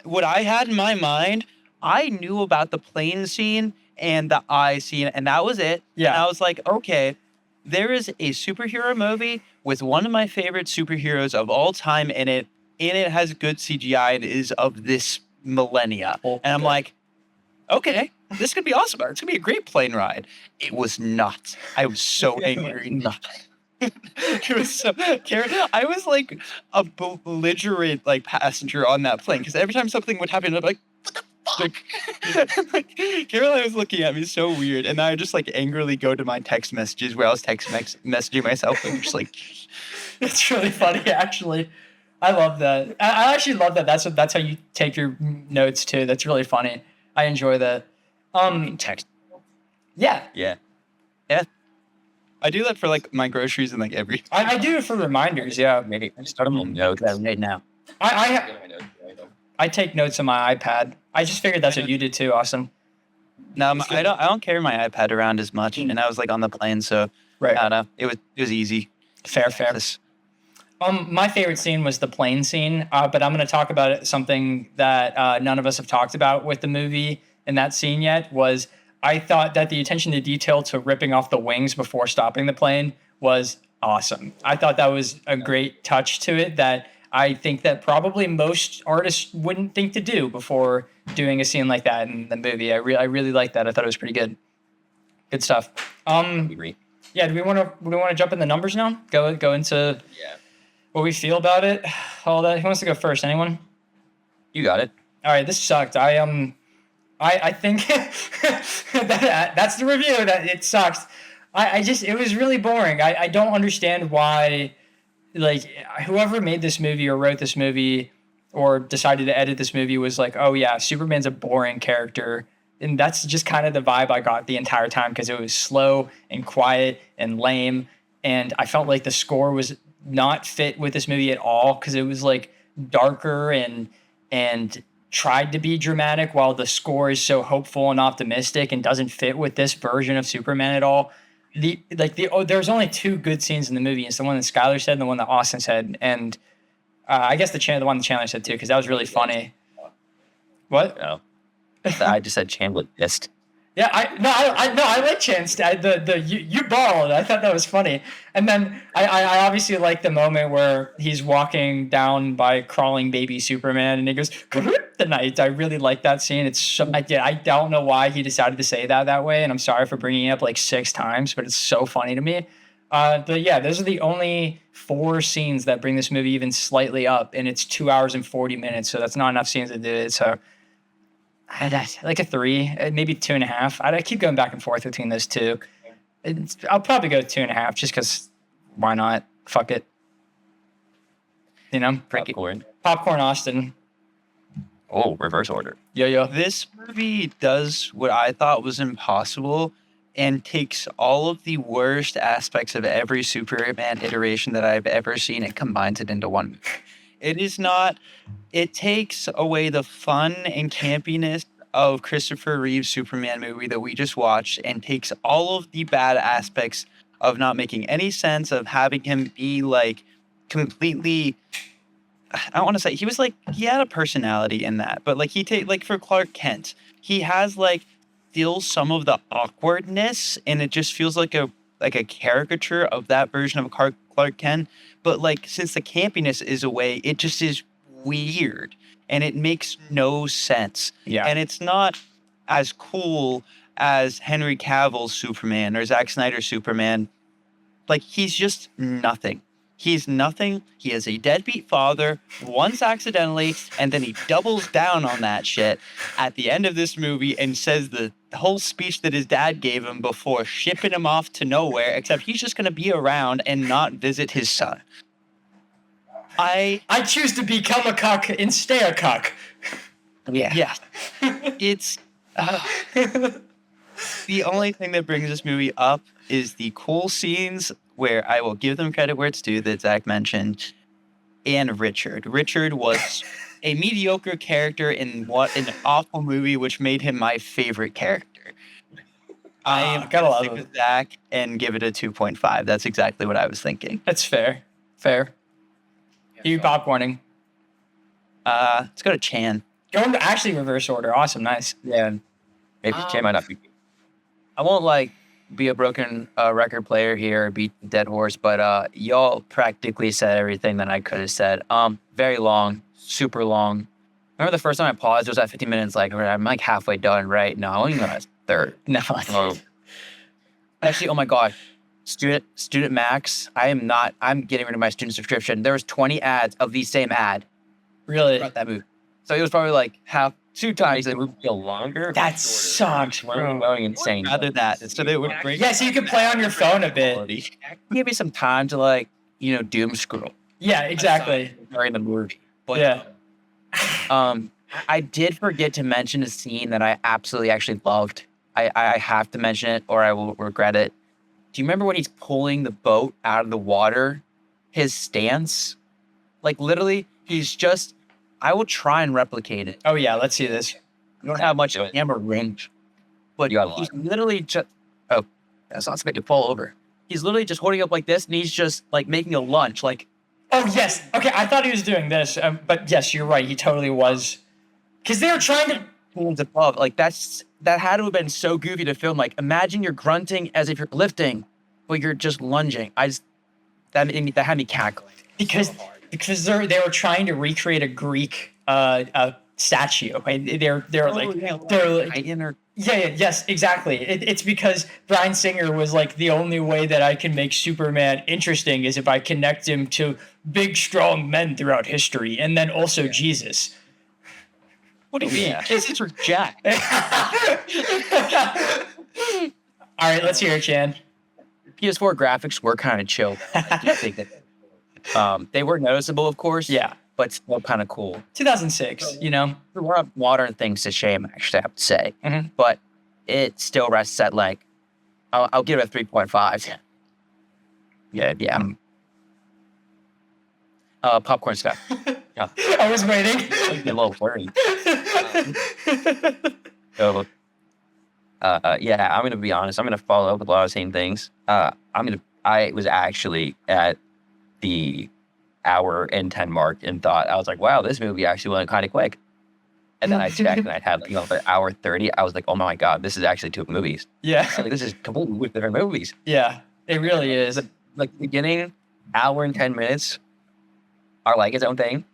what I had in my mind, I knew about the plane scene and the eye scene, and that was it. Yeah. And I was like, okay, there is a superhero movie with one of my favorite superheroes of all time in it. And it has good CGI and is of this millennia. Oh, and I'm good. like, okay, this could be awesome. It's gonna be a great plane ride. It was not. I was so angry. It was so Karen, I was like a belligerent like passenger on that plane, because every time something would happen, I'd be like, what the fuck? Like, Caroline was looking at me so weird, and I just like angrily go to my text messages where I was messaging myself, and just like, It's really funny, actually. I love that. I actually love that. That's how you take your notes too. That's really funny. I enjoy that. Text. Yeah, yeah. I do that for like my groceries and like every. I do it for reminders. Yeah, Maybe I start a little note that I made now. I take notes on my iPad. I just figured that's what you did too, Austin. No, I don't carry my iPad around as much, and I was like on the plane, so Right. I don't know. It was easy. Fair. This- My favorite scene was the plane scene, but I'm going to talk about something that none of us have talked about with the movie in that scene yet. Was I thought that the attention to detail to ripping off the wings before stopping the plane was awesome. I thought that was a great touch to it that I think that probably most artists wouldn't think to do before doing a scene like that in the movie. I really liked that. I thought it was pretty good. Good stuff. Agree. Yeah. Do we want to jump in the numbers now? Go into what we feel about it. All that. Who wants to go first? Anyone? You got it. All right. This sucked. I think that's the review. That it sucks. It was really boring. I don't understand why, like, whoever made this movie or wrote this movie or decided to edit this movie was like, oh yeah, Superman's a boring character. And that's just kind of the vibe I got the entire time because it was slow and quiet and lame. And I felt like the score was not fit with this movie at all because it was like darker and tried to be dramatic while the score is so hopeful and optimistic and doesn't fit with this version of Superman at all. There's only two good scenes in the movie. It's the one that Skylar said and the one that Austin said. And I guess the one that Chandler said too, because that was really funny. What? No. I just said Chandler pissed. Yeah, I like Chance. You balled. I thought that was funny. And then I obviously like the moment where he's walking down by crawling baby Superman and he goes the night. I really like that scene. It's so, I don't know why he decided to say that way, and I'm sorry for bringing it up like 6 times, but it's so funny to me. But yeah, those are the only 4 scenes that bring this movie even slightly up, and it's 2 hours and 40 minutes, so that's not enough scenes to do it. So like a 3, maybe 2.5. I keep going back and forth between those two. I'll probably go 2.5 just because why not? Fuck it. You know? Popcorn Austin. Oh, reverse order. Yo. This movie does what I thought was impossible and takes all of the worst aspects of every Superman iteration that I've ever seen and combines it into one movie. It takes away the fun and campiness of Christopher Reeve's Superman movie that we just watched and takes all of the bad aspects of not making any sense, of having him be like completely, I don't want to say, he had a personality in that, but like like for Clark Kent, he has like still some of the awkwardness and it just feels like a caricature of that version of Clark Kent. But like, since the campiness is away, it just is weird and it makes no sense. Yeah. And it's not as cool as Henry Cavill's Superman or Zack Snyder's Superman. Like, he's just nothing. He's nothing. He is a deadbeat father once accidentally, and then he doubles down on that shit at the end of this movie and says the whole speech that his dad gave him before shipping him off to nowhere, except he's just going to be around and not visit his son. I choose to become a cuck and stay a cuck. Yeah. It's the only thing that brings this movie up is the cool scenes where I will give them credit where it's due that Zach mentioned, and Richard. Richard was a mediocre character in what an awful movie, which made him my favorite character. I am gonna stick with Zach and give it a 2.5. That's exactly what I was thinking. That's fair. You popcorning. Let's go to Chan. Going to actually reverse order. Awesome, nice. Yeah. Maybe Chan might not be. I won't like be a broken record player here, beat the dead horse, but y'all practically said everything that I could have said. Very long, super long. Remember the first time I paused, it was at 15 minutes, like, I'm like halfway done, right? No, I only got a third. No. Oh. Actually, oh my God. Student Max, I'm getting rid of my student subscription. There was 20 ads of the same ad. Really? Throughout that movie. So it was probably like 2 times. The movie feel longer. That sucks, bro. Going insane. Rather that, so they would break. Yeah, so you can play on your phone a bit. Give me some time to like, doom scroll Yeah, exactly. during the movie. But, Yeah. I did forget to mention a scene that I absolutely actually loved. I have to mention it or I will regret it. Do you remember when he's pulling the boat out of the water? His stance? Like literally, I will try and replicate it. Oh yeah, let's see this. I don't have much camera range. But he's literally just, oh, that's not supposed to fall over. He's literally just holding up like this and he's just like making a lunge, like Oh yes. Okay, I thought he was doing this, but yes, you're right. He totally was. Because they were trying to. Hands above. Like that had to have been so goofy to film. Like imagine you're grunting as if you're lifting, but you're just lunging. That had me cackling. Because they were trying to recreate a Greek statue. And they're like yes, exactly. It's because Bryan Singer was like, the only way that I can make Superman interesting is if I connect him to big, strong men throughout history, and then also Jesus. What do you mean? Jesus or Jack? All right, let's hear it, Chan. PS4 graphics were kind of chill. I do think that they were noticeable, of course. Yeah. But still kind of cool. 2006, you know? There were modern things to shame, actually, I have to say. Mhm. But it still rests at like, I'll give it a 3.5. Yeah. Popcorn stuff. Yeah. I was waiting. A little worried. So, yeah, I'm gonna be honest. I'm gonna follow up with a lot of the same things. I was actually at the hour and 10 mark and thought, I was like, wow, this movie actually went kind of quick. And then I checked and I had the hour 30. I was like, oh my god, this is actually 2 movies. Yeah. Like, this is completely different movies. Yeah, it really is. Like the beginning, hour and 10 minutes are like its own thing.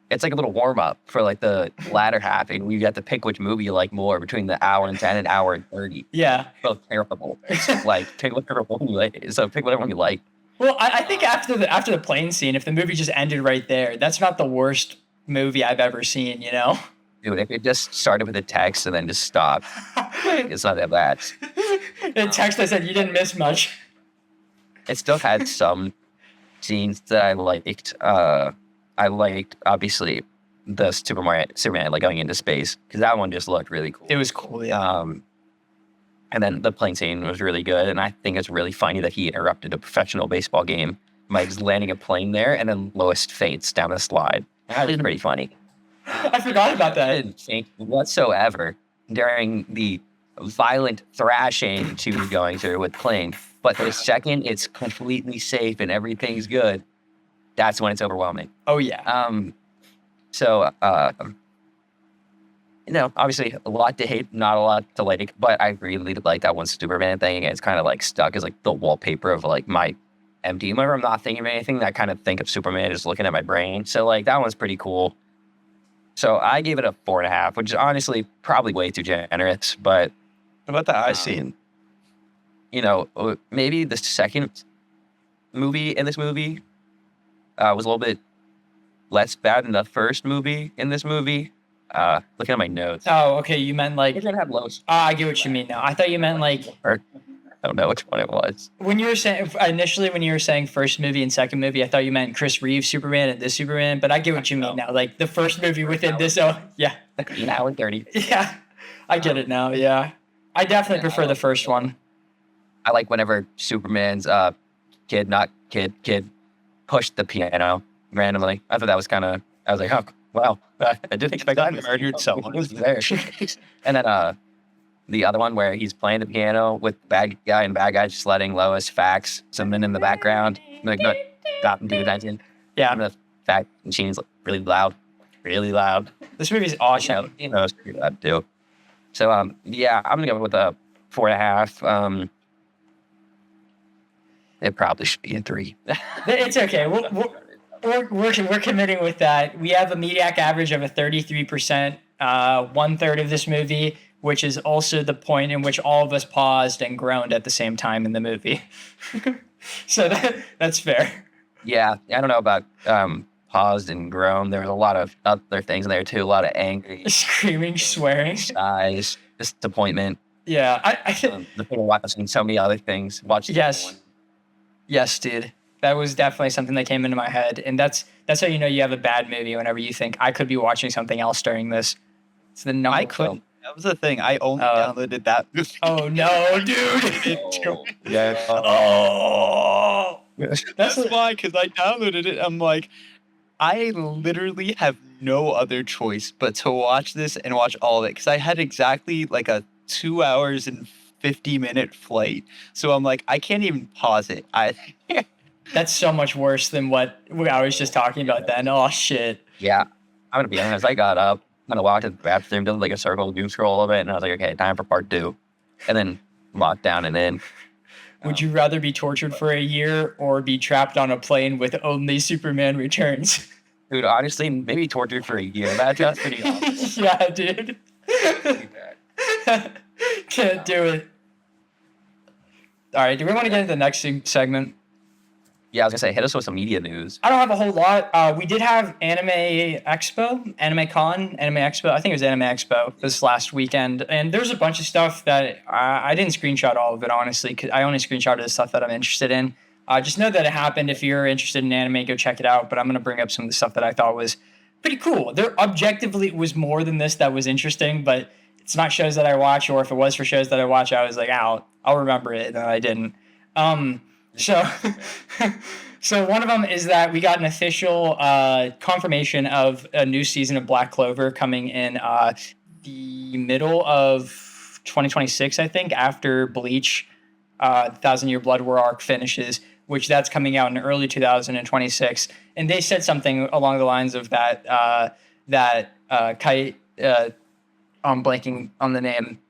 It's like a little warm up for like the latter half, and you get to pick which movie you like more between the hour and 10 and hour and 30. Yeah. Both terrible. Like pick whatever one you like. So pick whatever one you like. Well, I think after the plane scene, if the movie just ended right there, that's not the worst movie I've ever seen, you know? Dude, if it just started with a text and then just stopped, it's not that bad. The text that said you didn't miss much. It still had some scenes that I liked. I liked, obviously, the Superman like going into space, because that one just looked really cool. It was cool, yeah. And then the plane scene was really good, and I think it's really funny that he interrupted a professional baseball game by just landing a plane there, and then Lois faints down the slide. That was pretty funny. I forgot about I that. didn't think whatsoever during the violent thrashing she was going through with plane. But the second it's completely safe and everything's good, that's when it's overwhelming. Oh, yeah. So, obviously a lot to hate, not a lot to like, but I really like that one Superman thing. It's kind of like stuck as like the wallpaper of like my MD. Whenever I'm not thinking of anything, I kind of think of Superman just looking at my brain. So like that one's pretty cool. So I gave it a 4.5, which is honestly probably way too generous, but What about the eye scene? Maybe the second movie in this movie was a little bit less bad than the first movie in this movie. Looking at my notes. Oh, okay. You meant like. It didn't have lows. I get what you mean now. I thought you meant like. I don't know which one it was. When you were saying first movie and second movie, I thought you meant Chris Reeves Superman and this Superman, but I get what you mean now. Like the first movie within this. Oh, yeah. An hour and 30. Yeah. I get it now. Yeah. I definitely prefer the first one. I like whenever Superman's kid pushed the piano randomly. I thought that was I was like, oh, wow. I didn't expect that. Murdered someone. It was there. And then the other one where he's playing the piano with bad guy and bad guy just letting Lois fax something in the background. Like, no, stop and do that. Yeah. And the fax machine's like really loud. Really loud. This movie's awesome. It's pretty loud too. So, yeah, I'm going to go with a 4.5. It probably should be a 3. It's okay. We're committing with that. We have a Mediak average of a 33%, 1/3 of this movie, which is also the point in which all of us paused and groaned at the same time in the movie. So that's fair. Yeah, I don't know about paused and groaned. There was a lot of other things in there too. A lot of angry, Screaming, swearing. sighs, disappointment. Yeah, I The people watching so many other things. Yes, dude. That was definitely something that came into my head, and that's how you know you have a bad movie whenever you think I could be watching something else during this. It's the number. I couldn't. That was the thing. I only downloaded that movie. Oh no, dude! Yeah. Oh, That's why, because I downloaded it. I'm like, I literally have no other choice but to watch this and watch all of it, because I had exactly like a 2 hours and 50-minute flight. So I'm like, I can't even pause it. That's so much worse than what I was just talking about then. Oh, shit. Yeah, I'm gonna be honest. I got up, kind of walked to the bathroom, did like a circle, doom scroll a little bit, and I was like, okay, time for part 2, and then locked down and in. Would you rather be tortured for a year or be trapped on a plane with only Superman Returns? Dude, honestly, maybe tortured for a year. That's pretty awesome. Yeah, dude. Can't do it. All right, do we want to get into the next segment? Yeah, I was gonna say, hit us with some media news. I don't have a whole lot. We did have Anime Expo, Anime Con, Anime Expo. I think it was Anime Expo this last weekend. And there's a bunch of stuff that I didn't screenshot all of it, honestly, because I only screenshotted the stuff that I'm interested in. Just know that it happened. If you're interested in anime, go check it out. But I'm going to bring up some of the stuff that I thought was pretty cool. There objectively was more than this that was interesting, but it's not shows that I watch, or if it was for shows that I watch, I was like, I'll remember it. And I didn't. So one of them is that we got an official confirmation of a new season of Black Clover coming in the middle of 2026, I think, after Bleach, the 1,000-Year Blood War arc finishes, which that's coming out in early 2026. And they said something along the lines of that Kite, I'm blanking on the name.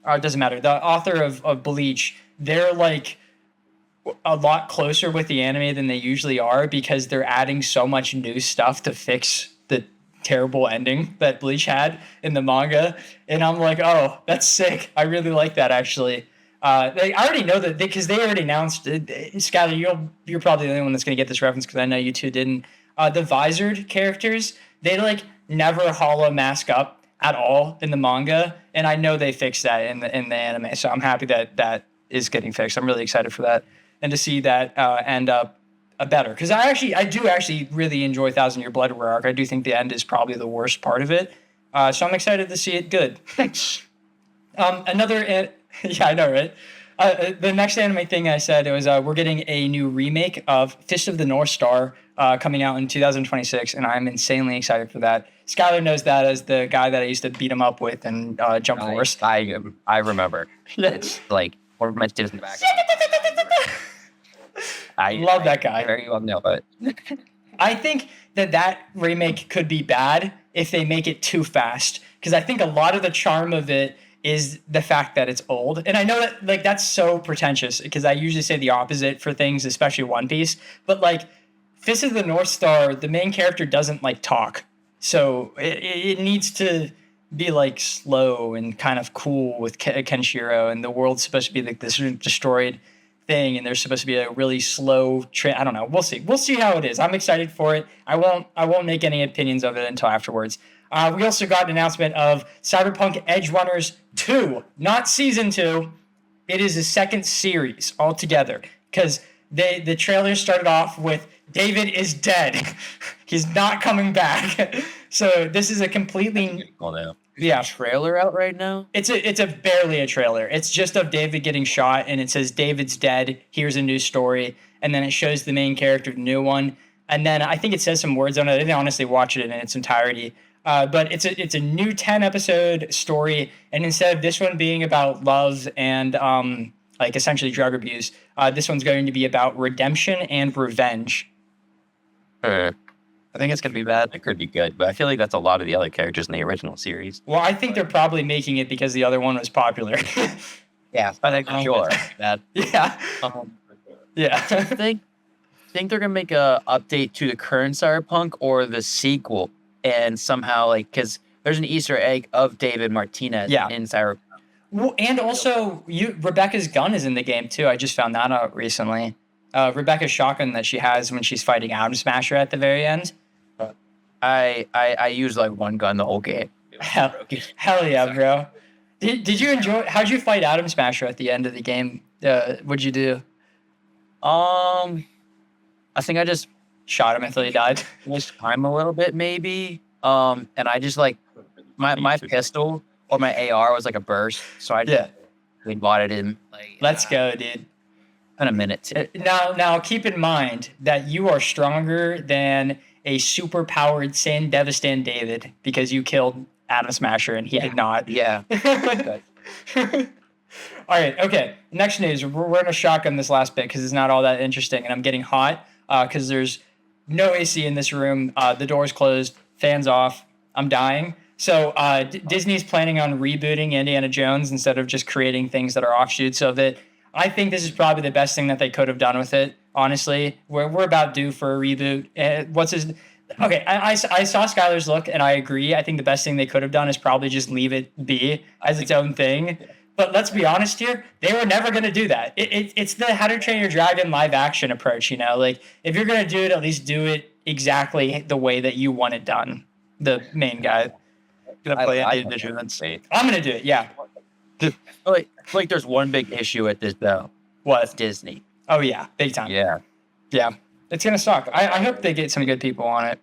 It doesn't matter. The author of Bleach, they're like a lot closer with the anime than they usually are because they're adding so much new stuff to fix the terrible ending that Bleach had in the manga. And I'm like, oh, that's sick. I really like that, actually. I already know that because they already announced it. Skylar, you're probably the only one that's going to get this reference because I know you two didn't. The visored characters, they like never hollow mask up at all in the manga, and I know they fixed that in the anime. So I'm happy that that is getting fixed. I'm really excited for that and to see that end up better because I do actually really enjoy 1,000-Year Blood War arc. I do think the end is probably the worst part of it. So I'm excited to see it good. Yeah, I know, right? The next anime thing I said was we're getting a new remake of Fist of the North Star coming out in 2026, and I'm insanely excited for that. Skylar knows that as the guy that I used to beat him up with in Jump Force. I remember. It's like one of my students in the back. I love that guy. I very well know it. I think that remake could be bad if they make it too fast, because I think a lot of the charm of it is the fact that it's old. And I know that like that's so pretentious because I usually say the opposite for things, especially One Piece. But like Fist of the North Star, the main character doesn't like talk. So it needs to be like slow and kind of cool with Kenshiro, and the world's supposed to be like this destroyed thing, and there's supposed to be a really slow I don't know. We'll see how it is. I'm excited for it. I won't make any opinions of it until afterwards. We also got an announcement of Cyberpunk Edge Runners 2, not season 2. It is a second series altogether because the trailer started off with David is dead. He's not coming back. So this is a completely trailer out right now. It's a barely a trailer. It's just of David getting shot, and it says David's dead. Here's a new story, and then it shows the main character, the new one, and then I think it says some words on it. I didn't honestly watch it in its entirety. But it's a new 10-episode story, and instead of this one being about love and like essentially drug abuse, this one's going to be about redemption and revenge. I think it's gonna be bad. It could be good, but I feel like that's a lot of the other characters in the original series. Well, I think they're probably making it because the other one was popular. Yeah, I think for sure. Bad. Yeah. Yeah. Do you think they're gonna make a update to the current Cyberpunk or the sequel? And somehow, like, because there's an Easter egg of David Martinez in Cyberpunk. Well, and also, Rebecca's gun is in the game, too. I just found that out recently. Rebecca's shotgun that she has when she's fighting Atom Smasher at the very end. I used, like, one gun the whole game. Hell yeah, bro. Did you enjoy... How'd you fight Atom Smasher at the end of the game? What'd you do? I think I just shot him until he died. Just time a little bit, maybe. And I just like my pistol or my AR was like a burst, so I just we bought it in. Like, let's go, dude. In a minute. Too. Now, keep in mind that you are stronger than a super powered San Devastan David because you killed Atom Smasher and he did not. Yeah. All right, okay. Next news. We're going to shotgun this last bit because it's not all that interesting, and I'm getting hot because there's no AC in this room. The door's closed, fans off. I'm dying. So Disney's planning on rebooting Indiana Jones instead of just creating things that are offshoots of it. I think this is probably the best thing that they could have done with it. Honestly, we're about due for a reboot. Okay, I saw Skylar's look, and I agree. I think the best thing they could have done is probably just leave it be as its own thing. But let's be honest here, they were never going to do that. It's the How to Train Your Dragon live action approach, Like, if you're going to do it, at least do it exactly the way that you want it done. The main guy. Gonna play Indiana Jones. I'm going to do it, yeah. Like there's one big issue with this though. What? Disney. Oh, yeah, big time. Yeah. Yeah, it's going to suck. I hope they get some good people on it.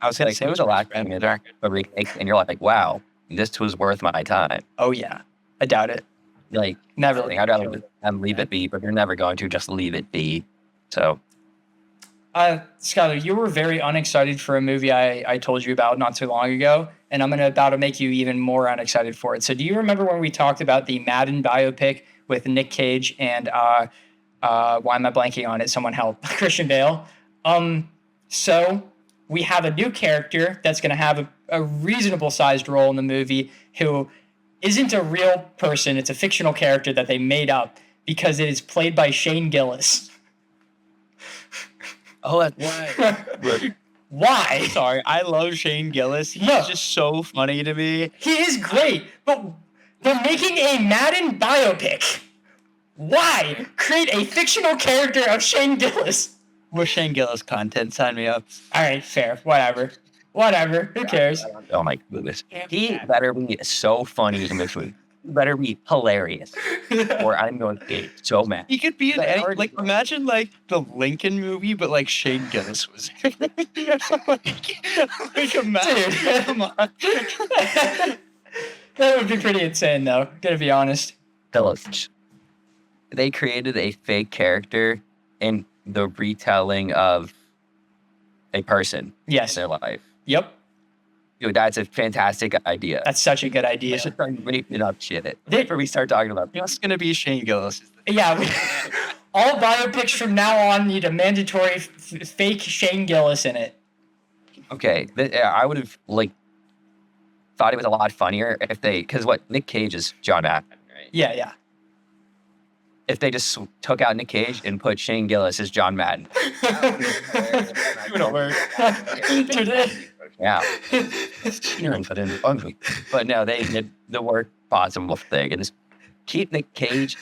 I was gonna Like say it was a last minute a remake, and you're like, wow, this was worth my time. Oh, yeah. I doubt it. Like Never. I'd rather leave it be, but you're never going to just leave it be. So Skylar, you were very unexcited for a movie I told you about not too long ago, and I'm about to make you even more unexcited for it. So do you remember when we talked about the Madden biopic with Nick Cage and why am I blanking on it? Someone help. Christian Bale. So we have a new character that's going to have a reasonable sized role in the movie who isn't a real person. It's a fictional character that they made up because it is played by Shane Gillis. oh, that's why. Why? Sorry, I love Shane Gillis. He's No. just so funny to me. He is great, but they're making a Madden biopic. Why? Create a fictional character of Shane Gillis. More Shane Gillis content. Sign me up. All right, fair. Whatever. Who cares? Oh my goodness. He better be so funny in this movie. He better be hilarious, or I'm going to get so mad. He could be in But any, already- like, imagine like the Lincoln movie, but like Shane Gillis was in it. like imagine. Dude. Come on. That would be pretty insane, though. Gotta be honest. Phillips. They created a fake character in the retelling of a person Yes. in their life. Yep. Dude, that's a fantastic idea. That's such a good I idea. should start making up shit. They- Before we start talking about It's gonna be Shane Gillis. Yeah. All biopics from now on need a mandatory fake Shane Gillis in it. okay, I would have thought it was a lot funnier if they, because Nick Cage is John Madden, right? Yeah. If they just took out Nick Cage and put Shane Gillis as John Madden. Dude, Yeah. But no, they did the worst possible thing and just keep Nick Cage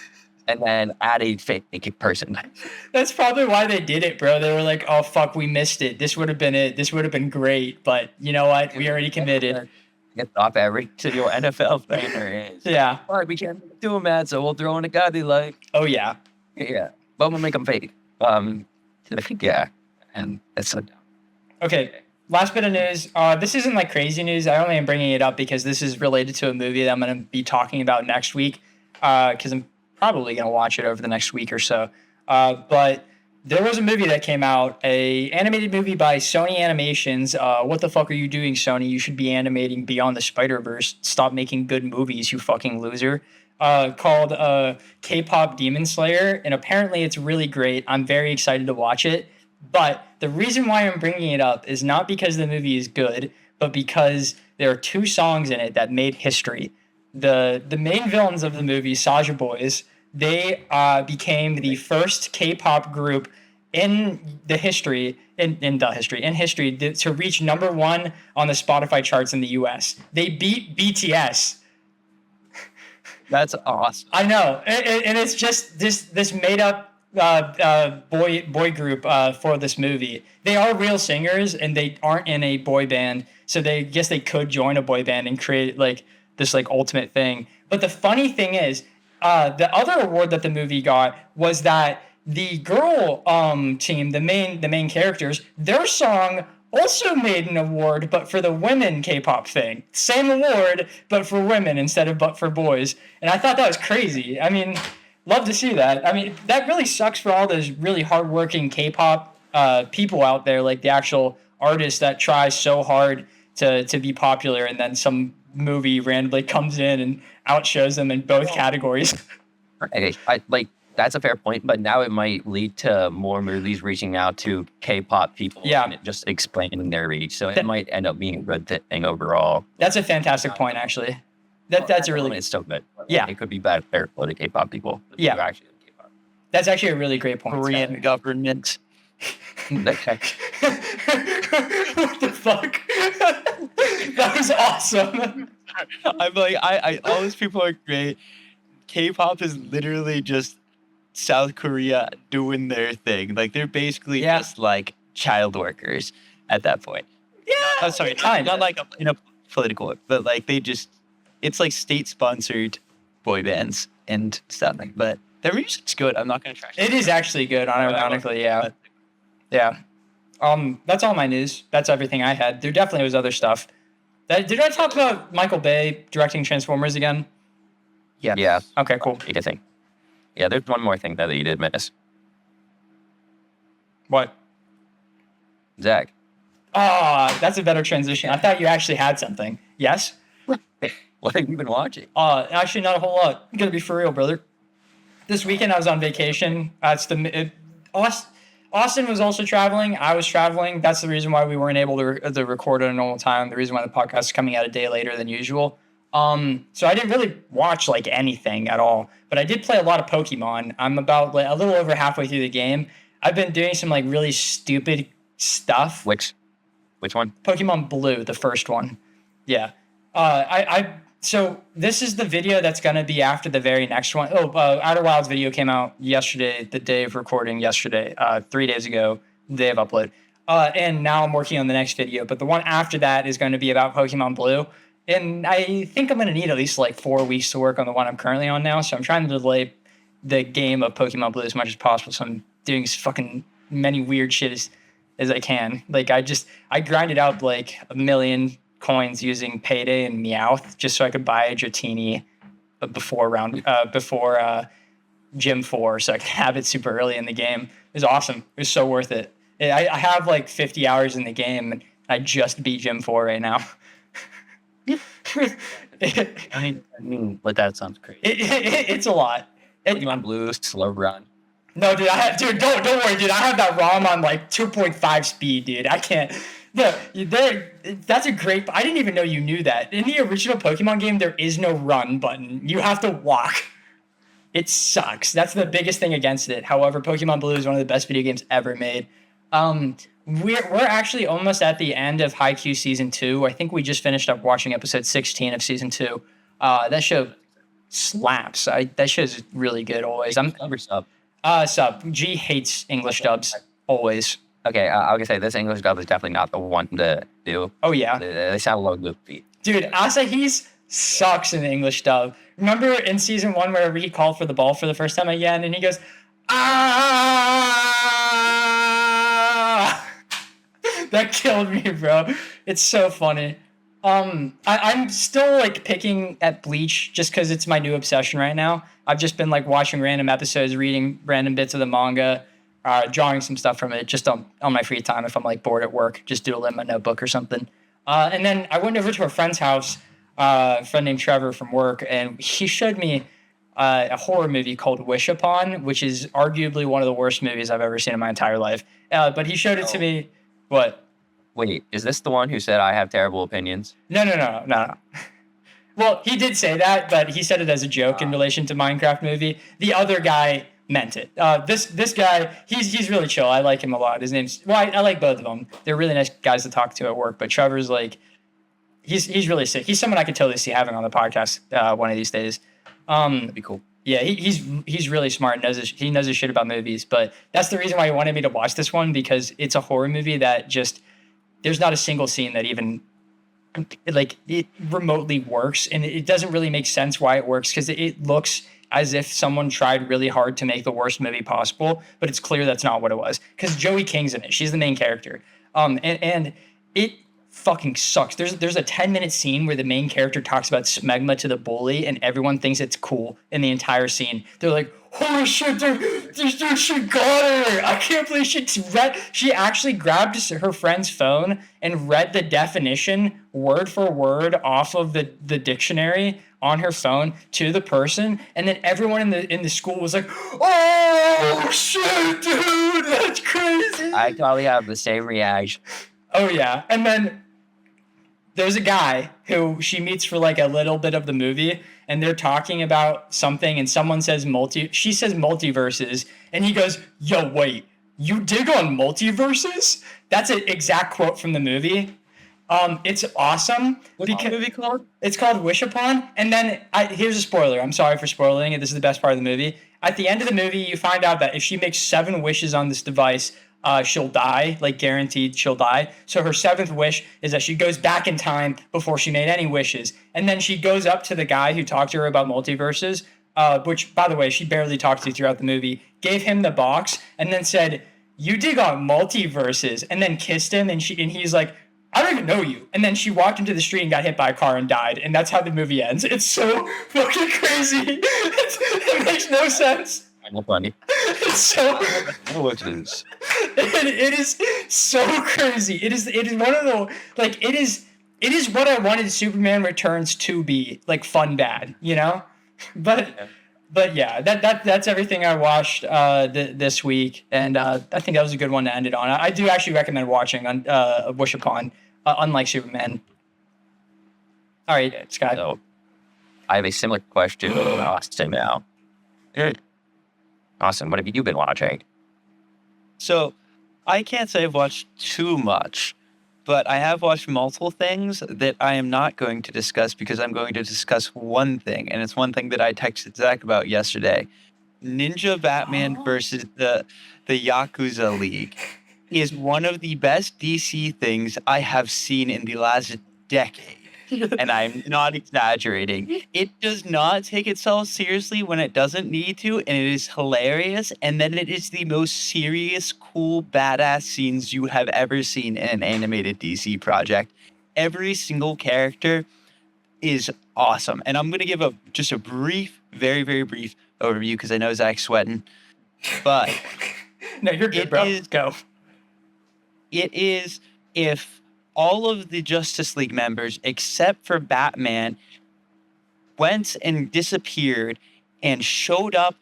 and then add a fake person. That's probably why they did it, bro. They were like, "Oh fuck, we missed it. This would have been it. This would have been great." But you know what? We already committed. Get off every single NFL fan there is. Yeah. All right, we can't do him, man, so we'll throw in a guy they like. Oh yeah. Yeah. But we'll make him fake. Yeah. And that's so dumb. Okay. Last bit of news. This isn't like crazy news. I only am bringing it up because this is related to a movie that I'm going to be talking about next week. Because I'm probably going to watch it over the next week or so. But there was a movie that came out, a animated movie by Sony Animations. What the fuck are you doing, Sony? You should be animating Beyond the Spider-Verse. Stop making good movies, you fucking loser. Called K-Pop Demon Slayer, and apparently it's really great. I'm very excited to watch it. But the reason why I'm bringing it up is not because the movie is good, but because there are two songs in it that made history. The main villains of the movie, Saja Boys, they became the first K-pop group in history to reach number one on the Spotify charts in the U.S. They beat BTS. That's awesome. I know, and it's just this made up boy group for this movie. They are real singers, and they aren't in a boy band, so they guess they could join a boy band and create like this like ultimate thing. But the funny thing is, the other award that the movie got was that the girl team, the main characters, their song also made an award, but for the women K-pop thing. Same award, but for women instead of but for boys. And I thought that was crazy. I mean, love to see that. I mean, that really sucks for all those really hardworking K-pop people out there, like the actual artists that try so hard to be popular, and then some movie randomly comes in and outshows them in both categories. Okay, I like that's a fair point, but now it might lead to more movies reaching out to K-pop people and just expanding their reach. So it might end up being a good thing overall. That's a fantastic point, actually. That's a really. It's still good. Yeah, it could be better for the K-pop people. Yeah, actually K-pop. That's actually a really great point. Korean government. Okay. What the fuck? That was awesome. I'm like, I all these people are great. K-pop is literally just South Korea doing their thing. Like they're basically just like child workers at that point. Yeah. I'm sorry, not like in a political, but like it's like state-sponsored boy bands and stuff. But their music's good. I'm not gonna trash it. It is actually good, unironically, yeah. Yeah. That's all my news. That's everything I had. There definitely was other stuff. Did I talk about Michael Bay directing Transformers again? Yeah. Yeah. Okay, cool. I think. Yeah, there's one more thing that you did miss. What? Zach. That's a better transition. I thought you actually had something. Yes? What have you been watching? Actually, not a whole lot. I'm gonna be for real, brother. This weekend I was on vacation. Austin was also traveling. I was traveling. That's the reason why we weren't able to record at a normal time. The reason why the podcast is coming out a day later than usual. So I didn't really watch like anything at all, but I did play a lot of Pokemon. I'm about like a little over halfway through the game. I've been doing some like really stupid stuff. Which one? Pokemon Blue, the first one. Yeah. So this is the video that's going to be after the very next one. Outer Wilds video came out yesterday, the day of recording yesterday, 3 days ago, day of upload. And now I'm working on the next video, but the one after that is going to be about Pokemon Blue. And I think I'm going to need at least like 4 weeks to work on the one I'm currently on now. So I'm trying to delay the game of Pokemon Blue as much as possible. So I'm doing as fucking many weird shit as I can. Like I grinded out like 1 million coins using Payday and Meowth just so I could buy a Dratini before Gym 4 so I could have it super early in the game. It was awesome. It was so worth it. I have like 50 hours in the game and I just beat Gym 4 right now. I mean, but that sounds crazy. It's a lot. Pokemon Blue, slow run. No, dude, don't worry, dude. I have that ROM on like 2.5 speed, dude. I can't. No, that's a great. I didn't even know you knew that. In the original Pokemon game, there is no run button. You have to walk. It sucks. That's the biggest thing against it. However, Pokemon Blue is one of the best video games ever made. We're actually almost at the end of Haikyuu season 2. I think we just finished up watching episode 16 of season 2. That show slaps. That show is really good always. Sub. G hates English dubs always. Okay, I was gonna say this English dub is definitely not the one to do. Oh yeah, they sound a little goofy. Dude, Asahi's sucks in the English dub. Remember in season 1 where he called for the ball for the first time again, and he goes, "Ah!" That killed me, bro. It's so funny. I'm still like picking at Bleach just because it's my new obsession right now. I've just been like watching random episodes, reading random bits of the manga, drawing some stuff from it just on my free time if I'm like bored at work, just doodle in my notebook or something. And then I went over to a friend's house, a friend named Trevor from work, and he showed me a horror movie called Wish Upon, which is arguably one of the worst movies I've ever seen in my entire life. But he showed it to me. What? Wait, is this the one who said I have terrible opinions? No. Well, he did say that, but he said it as a joke in relation to Minecraft movie. The other guy meant it. This guy, he's really chill. I like him a lot. His name's I like both of them. They're really nice guys to talk to at work. But Trevor's like, he's really sick. He's someone I could totally see having on the podcast one of these days. That'd be cool. Yeah, he's really smart. He knows his shit about movies. But that's the reason why he wanted me to watch this one, because it's a horror movie that just there's not a single scene that even like it remotely works, and it doesn't really make sense why it works because it looks as if someone tried really hard to make the worst movie possible, but it's clear that's not what it was because Joey King's in it. She's the main character. And it fucking sucks. There's a 10-minute scene where the main character talks about smegma to the bully and everyone thinks it's cool in the entire scene. They're like, holy shit, she got her. I can't believe she actually grabbed her friend's phone and read the definition word for word off of the dictionary on her phone to the person, and then everyone in the school was like, "Oh shit, dude, that's crazy!" I probably have the same reaction. Oh yeah, and then there's a guy who she meets for like a little bit of the movie, and they're talking about something, and someone says she says multiverses, and he goes, "Yo, wait, you dig on multiverses?" That's an exact quote from the movie. It's awesome. What's the movie called? It's called Wish Upon, and then here's a spoiler. I'm sorry for spoiling it. This is the best part of the movie. At the end of the movie, you find out that if she makes 7 wishes on this device, she'll die, like guaranteed she'll die. So her 7th wish is that she goes back in time before she made any wishes. And then she goes up to the guy who talked to her about multiverses, which, by the way, she barely talked to throughout the movie, gave him the box, and then said, "You dig on multiverses," and then kissed him, and he's like, "I don't even know you." And then she walked into the street and got hit by a car and died. And that's how the movie ends. It's so fucking crazy. It makes no sense. Funny. It's so... It It is so crazy. It is one of the... Like, it is what I wanted Superman Returns to be. Like, fun bad, you know? But yeah, that's everything I watched this week, and I think that was a good one to end it on. I do actually recommend watching on Wish Upon, unlike Superman. All right, Scott. So, I have a similar question to Austin now. Austin, what have you been watching? So, I can't say I've watched too much, but I have watched multiple things that I am not going to discuss because I'm going to discuss one thing, and it's one thing that I texted Zach about yesterday. Ninja Batman versus the Yakuza League is one of the best DC things I have seen in the last decade. And I'm not exaggerating. It does not take itself seriously when it doesn't need to, and it is hilarious. And then it is the most serious, cool, badass scenes you have ever seen in an animated DC project. Every single character is awesome. And I'm going to give just a brief, very, very brief overview because I know Zach's sweating. But No, you're good, bro. Go. It is if all of the Justice League members, except for Batman, went and disappeared and showed up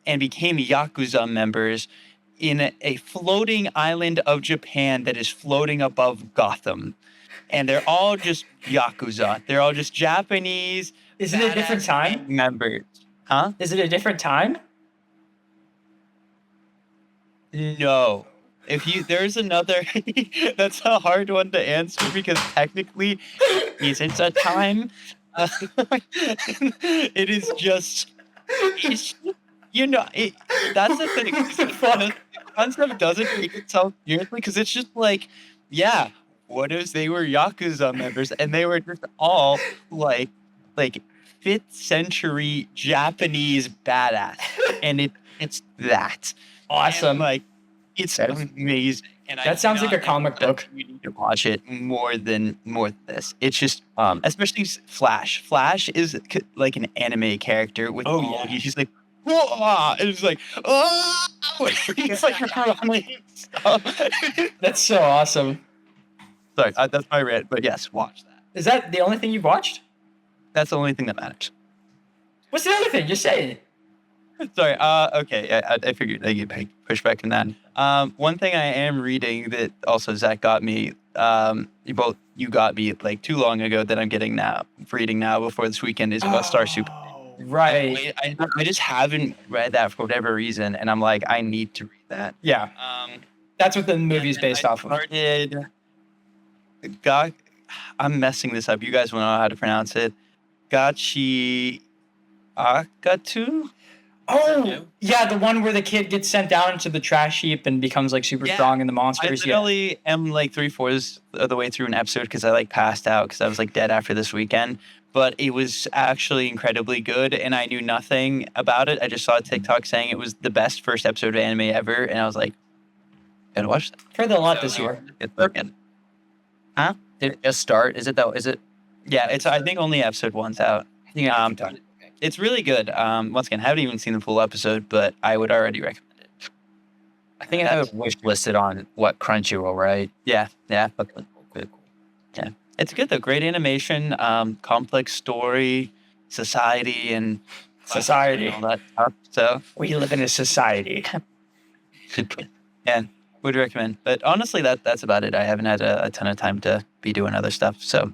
and became Yakuza members in a floating island of Japan that is floating above Gotham. And they're all just Yakuza. They're all just Japanese. Is it a different time? Members. Huh? Is it a different time? No. There's another, that's a hard one to answer because technically it isn't a time. It is just, that's the thing. The concept doesn't take itself seriously because it's just like, yeah, what if they were Yakuza members and they were just all like 5th century Japanese badass. And it's that. Awesome. And it's amazing. And that sounds like a comic book. You need to watch it more than this. It's just, especially Flash. Flash is like an anime character with he's like, whoa, and it's like, oh, he's like stuff. That's so awesome. Sorry, that's my rant. But yes, watch that. Is that the only thing you've watched? That's the only thing that matters. What's the other thing? Just say it. Sorry. Okay. I figured I get pushed back from that. One thing I am reading that also Zach got me. You got me like too long ago that I'm reading now before this weekend is about Star Super. Right. I just haven't read that for whatever reason, and I'm like, I need to read that. Yeah. That's what the movie's based off of. I'm messing this up. You guys will know how to pronounce it. Gachi Akatu? Oh, yeah, the one where the kid gets sent down into the trash heap and becomes like super strong in the monsters. I literally am like 3/4 of the way through an episode because I passed out because I was like dead after this weekend. But it was actually incredibly good, and I knew nothing about it. I just saw a TikTok saying it was the best first episode of anime ever, and I was like, gotta watch that. Heard that a lot this year. Huh? Did it just start? Is it though? Is it? Yeah, I think only episode 1's out. I think I'm done. It's really good. Once again, haven't even seen the full episode, but I would already recommend it. I think I have a wish listed on Crunchyroll, right? Yeah. Okay, cool. Yeah. It's good though. Great animation, complex story, society and Society. all that stuff. So We live in a society. yeah, would recommend. But honestly, that's about it. I haven't had a ton of time to be doing other stuff. So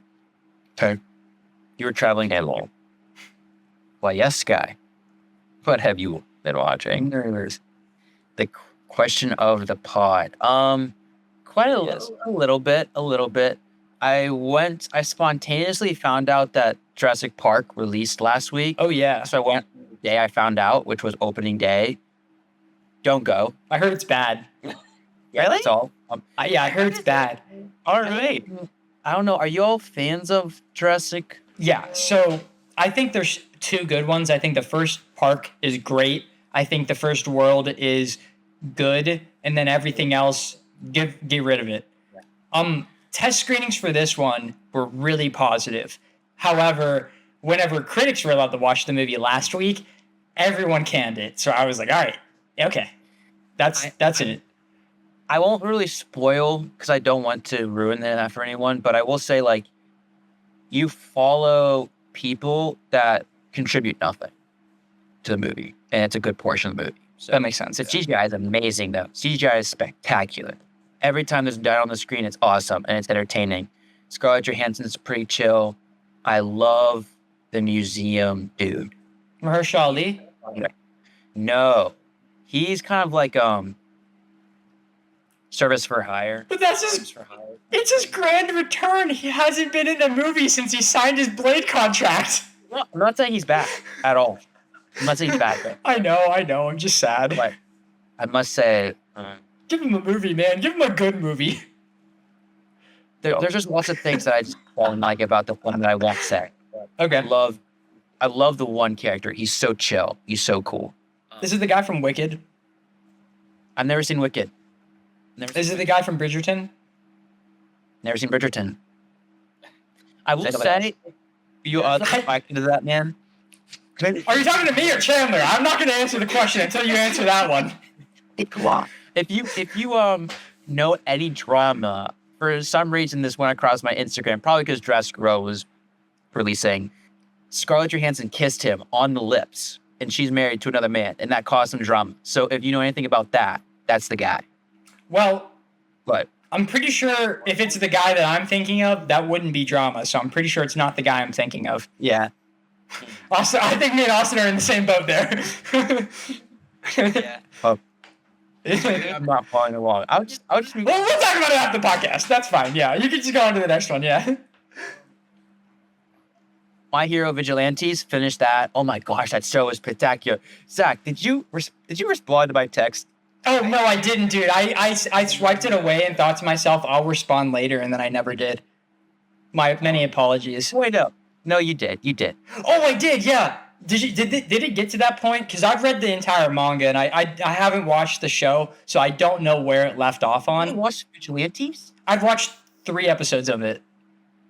Okay. You were traveling a lot. Well, yes, Sky. What have you been watching? The question of the pod. Quite a little bit. I spontaneously found out that Jurassic Park released last week. Oh yeah, So I went the day I found out, which was opening day. Don't go. I heard it's bad. Yeah, Really? That's all. Yeah, I heard it's bad. all right. I don't know. Are you all fans of Jurassic? Yeah, so I think there's two good ones. I think the first park is great. I think the first world is good, and then everything else, get rid of it. Test screenings for this one were really positive. However, whenever critics were allowed to watch the movie last week, everyone canned it. So I was like, all right, okay, that's it. I won't really spoil because I don't want to ruin that for anyone, but I will say, like, you follow people that contribute nothing to the movie, and it's a good portion of the movie. So That makes sense. the CGI is amazing, though. CGI is spectacular. Every time there's a dino on the screen, it's awesome and it's entertaining. Scarlett Johansson's pretty chill. I love the museum dude. Mahershala Ali. No, he's kind of like service for hire. But that's his. It's his grand return. He hasn't been in a movie since he signed his Blade contract. No, I'm not saying he's bad at all. I'm not saying he's bad, I know. I'm just sad. but I must say Give him a movie, man. Give him a good movie. there's just lots of things that I just don't like about the one that I won't say. Okay. I love the one character. He's so chill. He's so cool. This is the guy from Wicked. I've never seen Wicked. Is it the guy from Bridgerton? Never seen Bridgerton. I will Think of say, You are back into that, man. Are you talking to me or Chandler? I'm not going to answer the question until you answer that one. if you know any drama, for some reason this went across my Instagram, probably because Jurassic World was releasing. Scarlett Johansson kissed him on the lips, and she's married to another man, and that caused some drama. So if you know anything about that, that's the guy. Well, But I'm pretty sure if it's the guy that I'm thinking of, that wouldn't be drama. So I'm pretty sure it's not the guy I'm thinking of. Yeah. Austin, I think me and Austin are in the same boat there. Yeah. I'm not following along. I'll just Well, we'll talk about it after the podcast. That's fine. Yeah, you can just go on to the next one. Yeah. My Hero Vigilantes, finished that. Oh my gosh, that show was spectacular. Zach, did you respond to my text? Oh no, I didn't, dude. I swiped it away and thought to myself, I'll respond later, and then I never did. My many apologies. Wait up. No, you did. You did. Oh, I did. Yeah. Did it get to that point? Because I've read the entire manga and I haven't watched the show, so I don't know where it left off You on. watched Vigilantes? I've watched 3 episodes of it.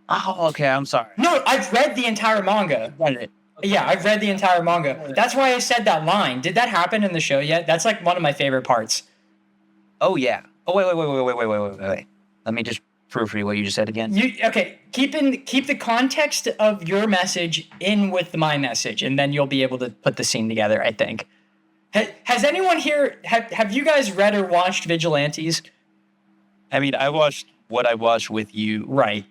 Oh, okay. I'm sorry. No, I've read the entire manga. Read it. Yeah, I've read the entire manga. That's why I said that line. Did that happen in the show yet? That's like one of my favorite parts. Oh yeah. Oh wait. Let me just proofread what you just said again. Okay? Keep the context of your message in with my message, and then you'll be able to put the scene together. I think. Has anyone here have you guys read or watched Vigilantes? I mean, I watched what I watched with you. Right.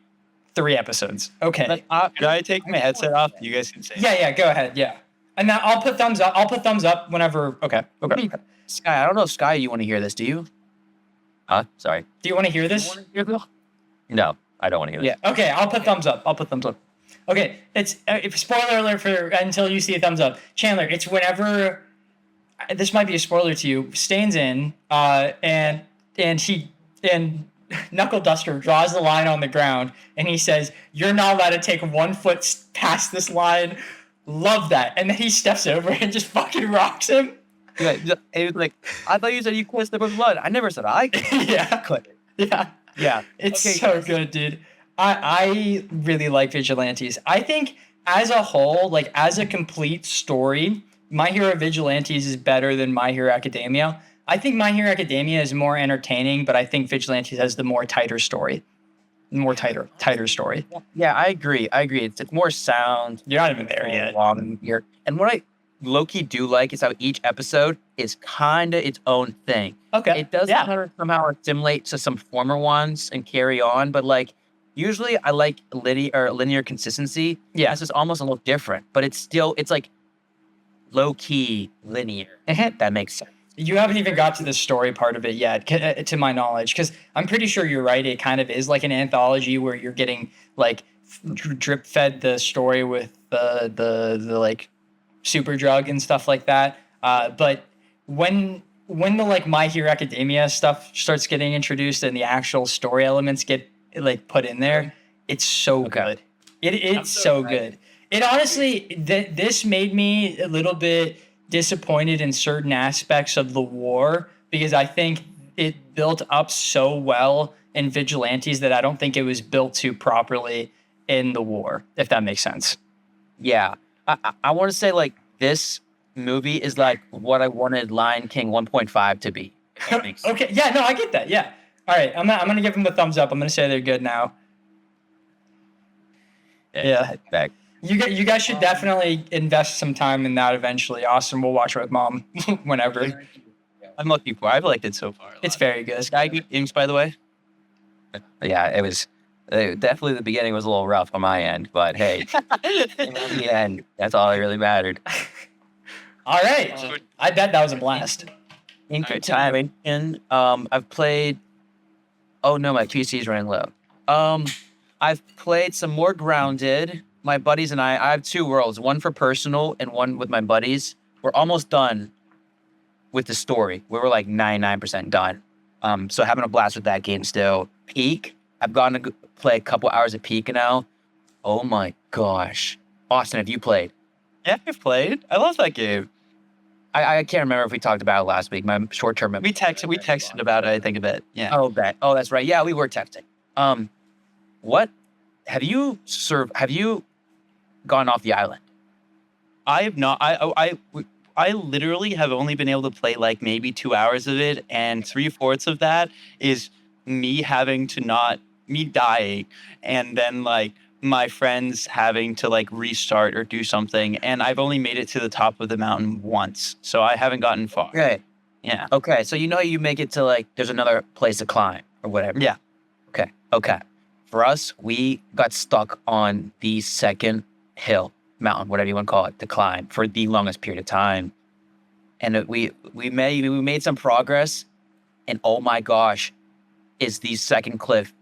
3 episodes. Okay. Should I take my headset off? You guys can say. Yeah. Go ahead. Yeah. And now I'll put thumbs up. I'll put thumbs up whenever. Okay. Sky, I don't know if Sky, you want to hear this? Do you? Sorry. Do you want to hear this? No, I don't want to hear this. Yeah. Okay. I'll put thumbs up. Okay. It's spoiler alert for until you see a thumbs up. Chandler, it's whenever. This might be a spoiler to you. Stains in. And Knuckle Duster draws the line on the ground, and he says, "You're not allowed to take 1 foot past this line." Love that. And then he steps over and just fucking rocks him. It was like, I thought you said you kissed it with blood. I never said I Yeah. Yeah. Yeah. It's Okay, so guys. good, dude. I really like Vigilantes. I think as a whole, like as a complete story, My Hero Vigilantes is better than My Hero Academia. I think My Hero Academia is more entertaining, but I think Vigilantes has the more tighter story. more tighter story. Yeah, I agree. It's more sound. You're not even there yet. Long here. And what I low-key do like is how each episode is kind of its own thing. Okay. It does kind of somehow assimilate to some former ones and carry on, but like usually I like linear consistency. Yeah. This is almost a little different, but it's like low-key linear. That makes sense. You haven't even got to the story part of it yet, to my knowledge, because I'm pretty sure you're right. It kind of is like an anthology where you're getting like drip fed the story with the like super drug and stuff like that. But when the like My Hero Academia stuff starts getting introduced and the actual story elements get like put in there, it's so good. It's so good. It honestly, this made me a little bit disappointed in certain aspects of the war because I think it built up so well in Vigilantes that I don't think it was built to properly in the war, if that makes sense. Yeah. I want to say like this movie is like what I wanted Lion King 1.5 to be. If that makes sense. Okay. Yeah, no, I get that. Yeah. All right. I'm gonna give them the thumbs up. I'm gonna say they're good now. Yeah. Back. You guys should definitely invest some time in that eventually. Austin, we'll watch it with mom whenever. I'm looking for. I've liked it so far. It's very good. Sky Games, by the way. Yeah, it was definitely the beginning was a little rough on my end, but hey, in the end, that's all that really mattered. All right. I bet that was a blast. In continuation, I've played. Oh no, my PC is running low. I've played some more Grounded. My buddies and I have two worlds, one for personal and one with my buddies. We're almost done with the story. We were like 99% done. So having a blast with that game still. Peak, I've gotten to play a couple hours of Peak now. Oh my gosh. Austin, have you played? Yeah, I've played. I love that game. I can't remember if we talked about it last week. My short-term memory. We texted about it, I think, a bit. Yeah. Oh, that's right. Yeah, we were texting. What have you gone off the island? I have not. I literally have only been able to play like maybe 2 hours of it, and 3/4 of that is me dying, and then like my friends having to like restart or do something, and I've only made it to the top of the mountain once, so I haven't gotten far. Right. Yeah. Okay, so you make it to like there's another place to climb or whatever. Yeah. Okay. For us, we got stuck on the second hill, mountain, whatever you want to call it, to climb for the longest period of time. And we made some progress, and oh my gosh, is the second cliff.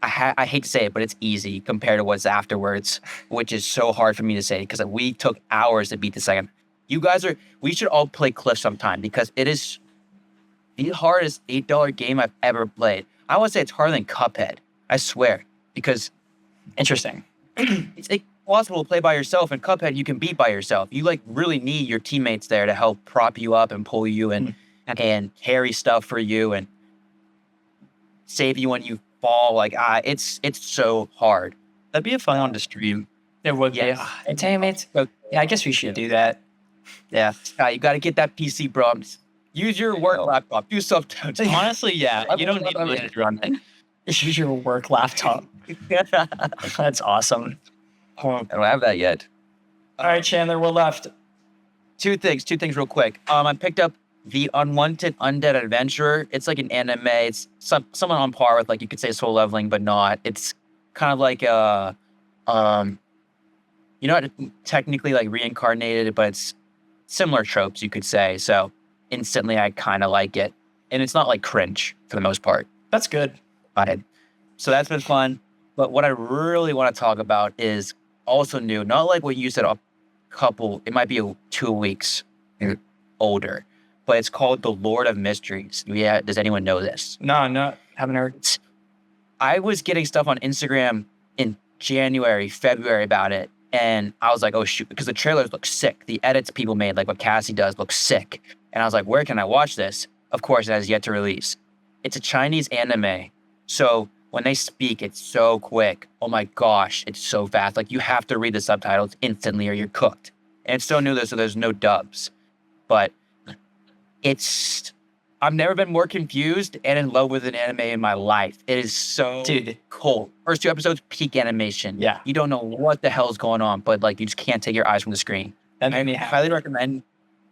I hate to say it, but it's easy compared to what's afterwards, which is so hard for me to say because we took hours to beat the second. We should all play Cliff sometime because it is the hardest $8 game I've ever played. I would say it's harder than Cuphead. I swear, because Interesting. it's impossible to play by yourself. In Cuphead, you can beat by yourself. You like really need your teammates there to help prop you up and pull you and carry stuff for you and save you when you fall. Like it's so hard. That'd be a fun one to stream. It would Yes. be. Damn it. Yeah, I guess we should do that. Yeah, you got to get that PC, bro. Use your work laptop. Do something. Honestly, yeah. You don't need to run it. Use your work laptop. That's awesome. I don't have that yet. All right, Chandler, we're left. Two things real quick. I picked up The Unwanted Undead Adventurer. It's like an anime. It's someone on par with, like, you could say Soul Leveling, but not. It's kind of like not technically like reincarnated, but it's similar tropes, you could say. So instantly, I kind of like it, and it's not like cringe for the most part. That's good. So that's been fun. But what I really want to talk about is also new. Not like what you said, it might be 2 weeks older, but it's called The Lord of Mysteries. Yeah, does anyone know this? No, haven't heard. I was getting stuff on Instagram in January, February about it, and I was like, oh shoot, because the trailers look sick. The edits people made, like what Cassie does, look sick. And I was like, where can I watch this? Of course, it has yet to release. It's a Chinese anime. So when they speak, it's so quick. Oh my gosh, it's so fast. Like you have to read the subtitles instantly or you're cooked. And it's so new, so there's no dubs. But I've never been more confused and in love with an anime in my life. It is so Dude. cool. First 2 episodes, peak animation. Yeah. You don't know what the hell's going on, but like you just can't take your eyes from the screen. That made I me happy. highly recommend.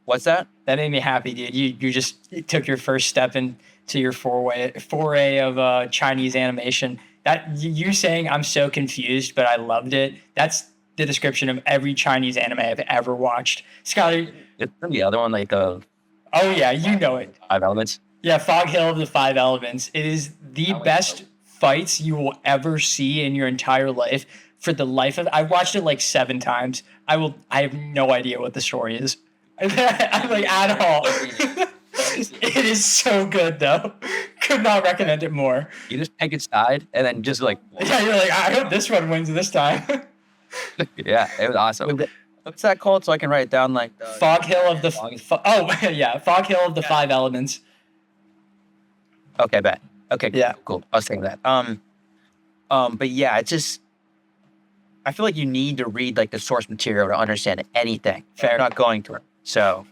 What's that? That made me happy, dude. You just took your first step into your foray of Chinese animation. That you saying I'm so confused, but I loved it. That's the description of every Chinese anime I've ever watched. Skyler, It's the other one, like oh yeah, you know it. 5 Elements. Yeah, Fog Hill of the Five Elements. It is the best fights you will ever see in your entire life. For the life of, I've watched it like 7 times. I have no idea what the story is. I'm like at all. It is so good though. Could not recommend it more. You just pick a side and then just like, Yeah, you're like, I hope this one wins this time. yeah, it was awesome. What's that called? So I can write it down like Fog Hill of the Fog Hill of the Five Elements. Okay, bet. Okay, Yeah. cool. I was thinking that. But yeah, it's just I feel like you need to read like the source material to understand anything. Fair. I'm not going to. So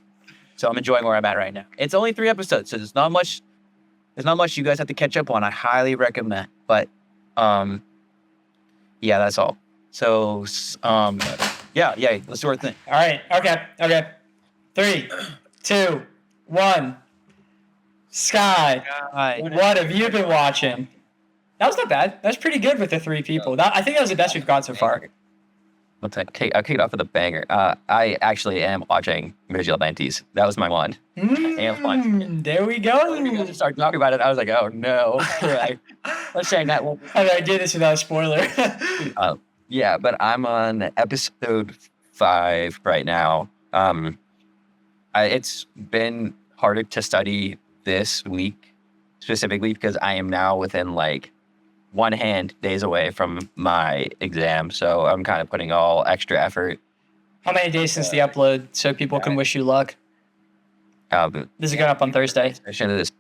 I'm enjoying where I'm at right now. It's only 3 episodes, so there's not much you guys have to catch up on. I highly recommend. But yeah, that's all. So yeah, let's do our thing. All right. Okay. 3, 2, 1. Sky. What have you been watching? That was not bad. That's pretty good with the 3 people. I think that was the best we've got so far. I'll kick it off with a banger. I actually am watching Vigilantes. That was my one. There we You go. guys started talking about it. I was like, oh no. Let's say that. Well, I did this without a spoiler. yeah, but I'm on episode 5 right now. It's been harder to study this week specifically because I am now within like one hand days away from my exam. So I'm kind of putting all extra effort. How many days since the upload so people can wish you luck? This is going up on Thursday. Section of this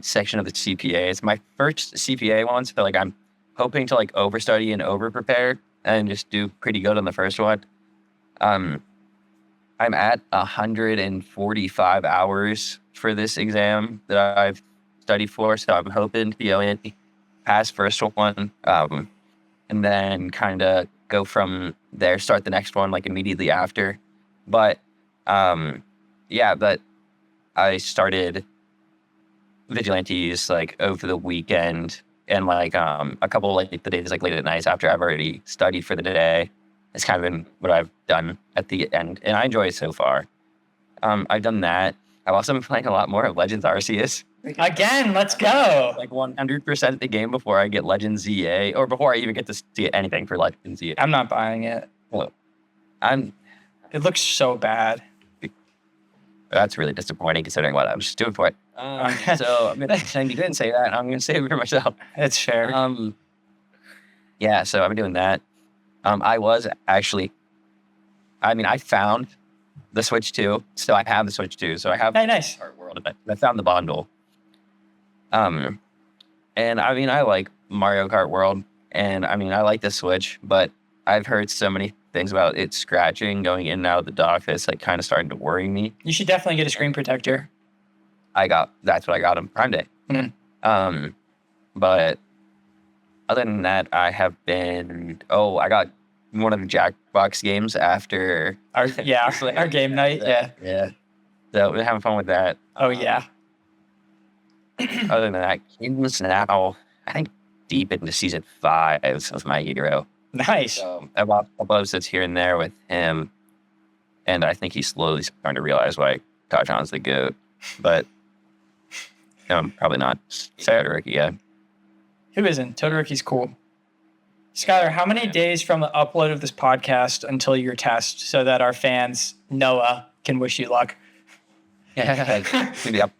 section of the CPA. It's my first CPA one, so like I'm hoping to like overstudy and over prepare and just do pretty good on the first one. I'm at 145 hours for this exam that I've studied for, so I'm hoping to go in, pass first one, and then kind of go from there, start the next one like immediately after. But but I started Vigilantes like over the weekend and like a couple like the days like late at nights after I've already studied for the day. It's kind of been what I've done at the end, and I enjoy it so far. I've done that. I've also been playing a lot more of Legends Arceus. Again, let's go. Like 100% the game before I get Legends ZA, or before I even get to see anything for Legends ZA. I'm not buying it. It looks so bad. That's really disappointing considering what I was doing for it. So I'm gonna pretend you didn't say that. I'm gonna say it for myself. It's fair. Yeah, so I've been doing that. I found the Switch 2. So I have the Switch 2. So I have Hey, nice. Kart World of it. I found the bundle. And I like Mario Kart World, and I like the Switch, but I've heard so many things about it scratching going in and out of the dock that's like kind of starting to worry me. You should definitely get a screen protector. That's what I got on Prime Day. But other than that, I have been. Oh, I got one of the Jackbox games after Our game night. Yeah. So we're having fun with that. Oh yeah. Other than that, King's now I think deep into season 5 of My Hero. Nice. So I bought a couple episodes here and there with him, and I think he's slowly starting to realize why Kajan's the GOAT. But probably not Todoroki yet. Who isn't? Todoroki's cool. Skylar, how many days from the upload of this podcast until your test so that our fans, Noah, can wish you luck? Yeah, maybe up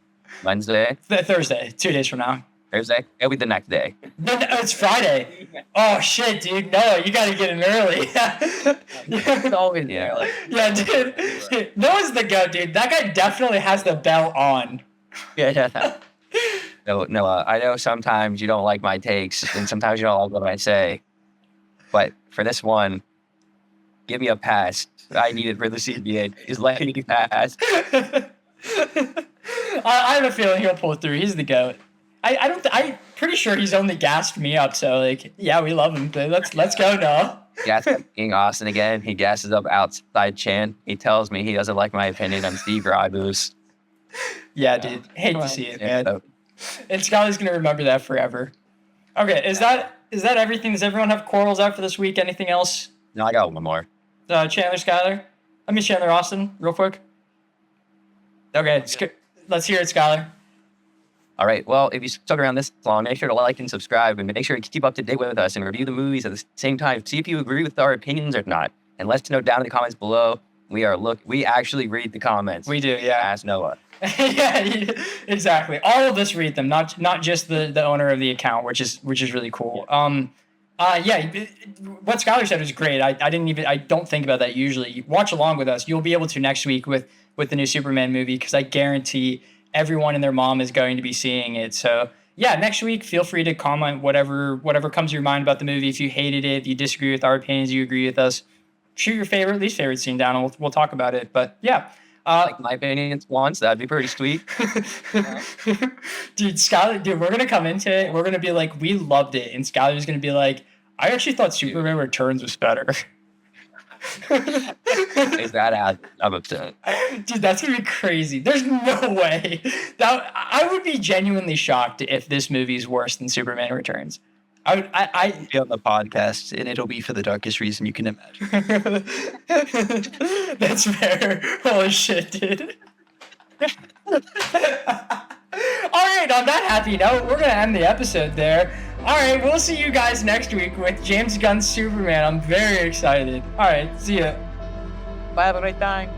Wednesday, Thursday, 2 days from now. Thursday. It'll be the next day. No, it's Friday. Oh, shit, dude. Noah, you got to get in early. It's always Yeah, dude. Noah's the GOAT, dude. That guy definitely has the bell on. Yeah. No, I know sometimes you don't like my takes, and sometimes you don't like what I say. But for this one, give me a pass. I need it for the CBA. Just let me pass. I have a feeling he'll pull through. He's the GOAT. I'm pretty sure he's only gassed me up. So like, yeah, we love him. Let's go now. Gas King Austin again. He gasses up outside Chan. He tells me he doesn't like my opinion on Steve Ribos. Yeah, dude. Hate to see it, man. So, And Skylar's gonna remember that forever. Okay, is that everything? Does everyone have corals out for this week? Anything else? no, I got one more. Chandler, Skylar? Chandler Austin, real quick. Okay, let's hear it, Skylar. All right. Well, if you stuck around this long, make sure to like and subscribe, and make sure to keep up to date with us and review the movies at the same time. See if you agree with our opinions or not, and let us know down in the comments below. We actually read the comments. We do, yeah. Ask Noah. Yeah, exactly. All of us read them, not just the owner of the account, which is really cool. Yeah, what Skylar said was great. I don't think about that usually. Watch along with us. You'll be able to next week with the new Superman movie, because I guarantee everyone and their mom is going to be seeing it. So yeah, next week, feel free to comment whatever comes to your mind about the movie. If you hated it, if you disagree with our opinions, you agree with us, shoot your favorite, least favorite scene down, and we'll talk about it. But yeah. Like my opinions once, that'd be pretty sweet. Dude, Skylar, we're going to come into it. We're going to be like, we loved it. And Skylar's going to be like, I actually thought Superman Returns was better. Is that out? I'm upset. Dude, that's going to be crazy. There's no way. I would be genuinely shocked if this movie is worse than Superman Returns. I Be on the podcast, and it'll be for the darkest reason you can imagine. That's fair. Holy shit, dude. All right, on that happy note, we're going to end the episode there. All right, we'll see you guys next week with James Gunn's Superman. I'm very excited. All right, see ya. Bye, have a great time.